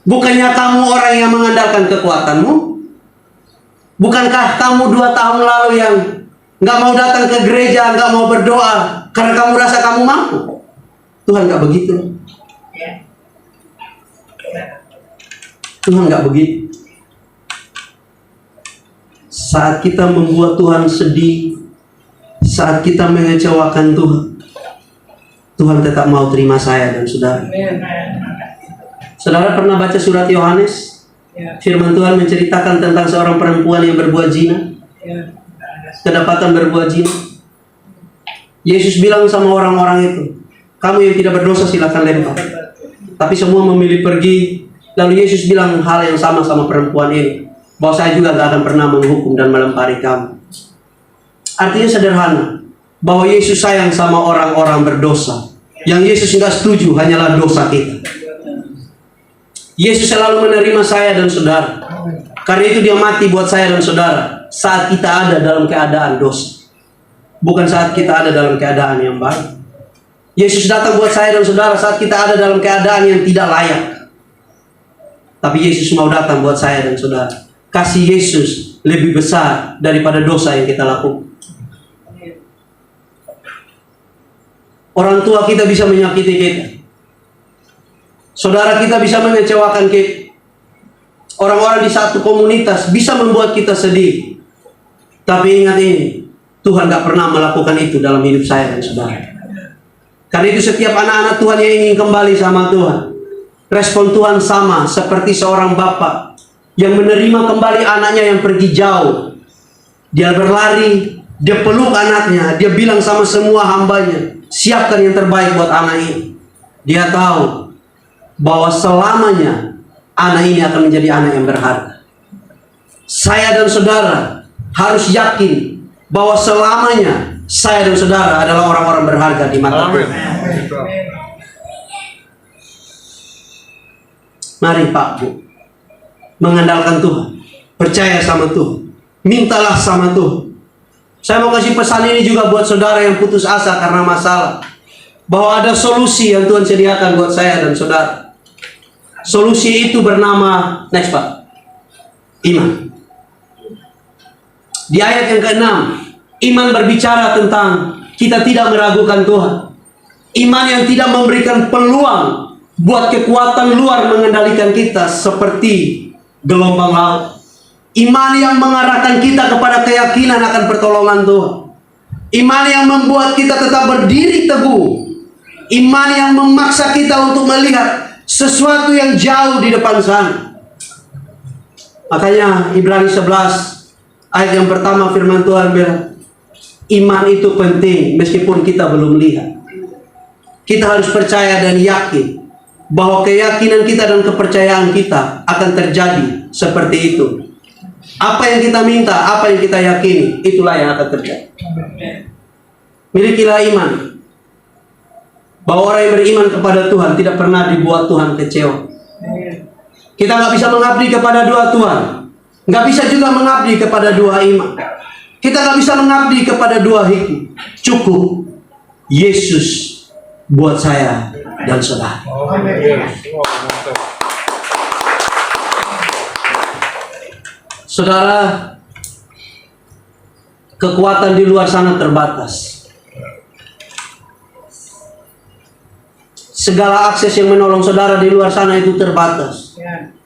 Bukannya kamu orang yang mengandalkan kekuatanmu? Bukankah kamu 2 tahun lalu yang nggak mau datang ke gereja, nggak mau berdoa karena kamu rasa kamu mampu? Tuhan nggak begitu. Tuhan nggak begitu. Saat kita membuat Tuhan sedih, saat kita mengecewakan Tuhan, Tuhan tetap mau terima saya dan saudara. Saudara pernah baca surat Yohanes? Firman Tuhan menceritakan tentang seorang perempuan yang berbuat zina. Kedapatan berbuat zina. Yesus bilang sama orang-orang itu, kamu yang tidak berdosa silakan lempar. Tapi semua memilih pergi. Lalu Yesus bilang hal yang sama perempuan ini, bahwa saya juga gak akan pernah menghukum dan melempari kamu. Artinya sederhana, bahwa Yesus sayang sama orang-orang berdosa. Yang Yesus gak setuju hanyalah dosa kita. Yesus selalu menerima saya dan saudara. Karena itu dia mati buat saya dan saudara saat kita ada dalam keadaan dosa, bukan saat kita ada dalam keadaan yang baik. Yesus datang buat saya dan saudara saat kita ada dalam keadaan yang tidak layak. Tapi Yesus mau datang buat saya dan saudara. Kasih Yesus lebih besar daripada dosa yang kita lakukan. Orang tua kita bisa menyakiti kita. Saudara kita bisa mengecewakan kita. Orang-orang di satu komunitas bisa membuat kita sedih. Tapi ingat ini, Tuhan gak pernah melakukan itu dalam hidup saya dan saudara. Karena itu setiap anak-anak Tuhan yang ingin kembali sama Tuhan, respon Tuhan sama seperti seorang bapak yang menerima kembali anaknya yang pergi jauh. Dia berlari, dia peluk anaknya, dia bilang sama semua hambanya, siapkan yang terbaik buat anak ini. Dia tahu bahwa selamanya anak ini akan menjadi anak yang berharga. Saya dan saudara harus yakin bahwa selamanya saya dan saudara adalah orang-orang berharga di mata Tuhan. Mari Pak Bu, mengandalkan Tuhan, percaya sama Tuhan, mintalah sama Tuhan. Saya mau kasih pesan ini juga buat saudara yang putus asa karena masalah, bahwa ada solusi yang Tuhan sediakan buat saya dan saudara. Solusi itu bernama, next Pak, iman. Di ayat yang ke-6, iman berbicara tentang kita tidak meragukan Tuhan. Iman yang tidak memberikan peluang buat kekuatan luar mengendalikan kita seperti gelombang laut. Iman yang mengarahkan kita kepada keyakinan akan pertolongan Tuhan. Iman yang membuat kita tetap berdiri teguh. Iman yang memaksa kita untuk melihat sesuatu yang jauh di depan sana. Makanya Ibrani 11 ayat yang pertama firman Tuhan bilang, iman itu penting meskipun kita belum lihat. Kita harus percaya dan yakin bahwa keyakinan kita dan kepercayaan kita akan terjadi seperti itu. Apa yang kita minta, apa yang kita yakini, itulah yang akan terjadi. Milikilah iman, bahwa orang yang beriman kepada Tuhan tidak pernah dibuat Tuhan kecewa. Kita nggak bisa mengabdi kepada dua Tuhan, nggak bisa juga mengabdi kepada dua iman. Kita nggak bisa mengabdi kepada dua hikmat. Cukup Yesus buat saya dan saudara. Saudara, kekuatan di luar sana terbatas. segala akses yang menolong saudara di luar sana itu terbatas. Ya.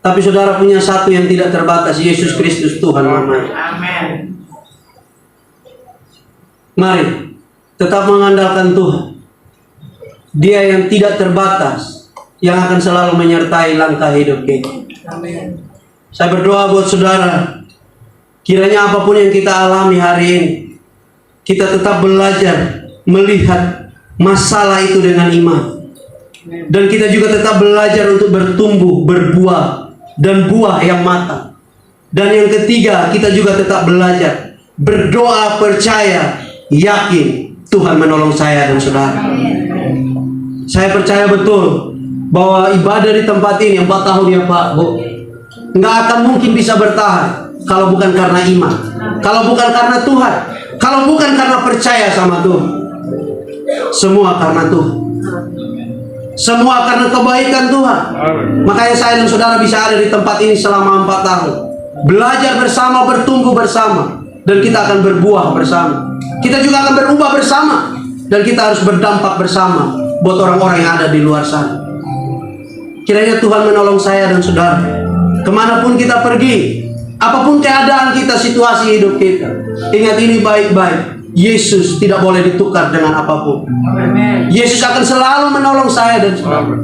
Tapi saudara punya satu yang tidak terbatas, Yesus Kristus Tuhan namanya. Amin. Mari tetap mengandalkan Tuhan. Dia yang tidak terbatas, yang akan selalu menyertai langkah hidup kita. Amin. Saya berdoa buat saudara, kiranya apapun yang kita alami hari ini, kita tetap belajar melihat masalah itu dengan iman. Dan kita juga tetap belajar untuk bertumbuh, berbuah, dan buah yang matang. Dan yang ketiga, kita juga tetap belajar berdoa, percaya, yakin Tuhan menolong saya dan saudara. Saya percaya betul bahwa ibadah di tempat ini 4 tahun ya Pak Bu, nggak akan mungkin bisa bertahan kalau bukan karena iman, kalau bukan karena Tuhan, kalau bukan karena percaya sama Tuhan. Semua karena Tuhan, semua karena kebaikan Tuhan. Makanya saya dan saudara bisa ada di tempat ini selama 4 tahun, belajar bersama, bertumbuh bersama, dan kita akan berbuah bersama. Kita juga akan berubah bersama, dan kita harus berdampak bersama buat orang-orang yang ada di luar sana. Kiranya Tuhan menolong saya dan saudara, kemanapun kita pergi, apapun keadaan kita, situasi hidup kita, ingat ini baik-baik, Yesus tidak boleh ditukar dengan apapun. Amin. Yesus akan selalu menolong saya dan saudara.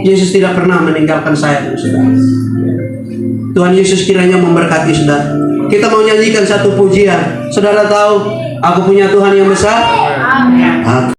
Yesus tidak pernah meninggalkan saya dan saudara. Tuhan Yesus kiranya memberkati saudara. Kita mau nyanyikan satu pujian. Saudara tahu, aku punya Tuhan yang besar. Amin.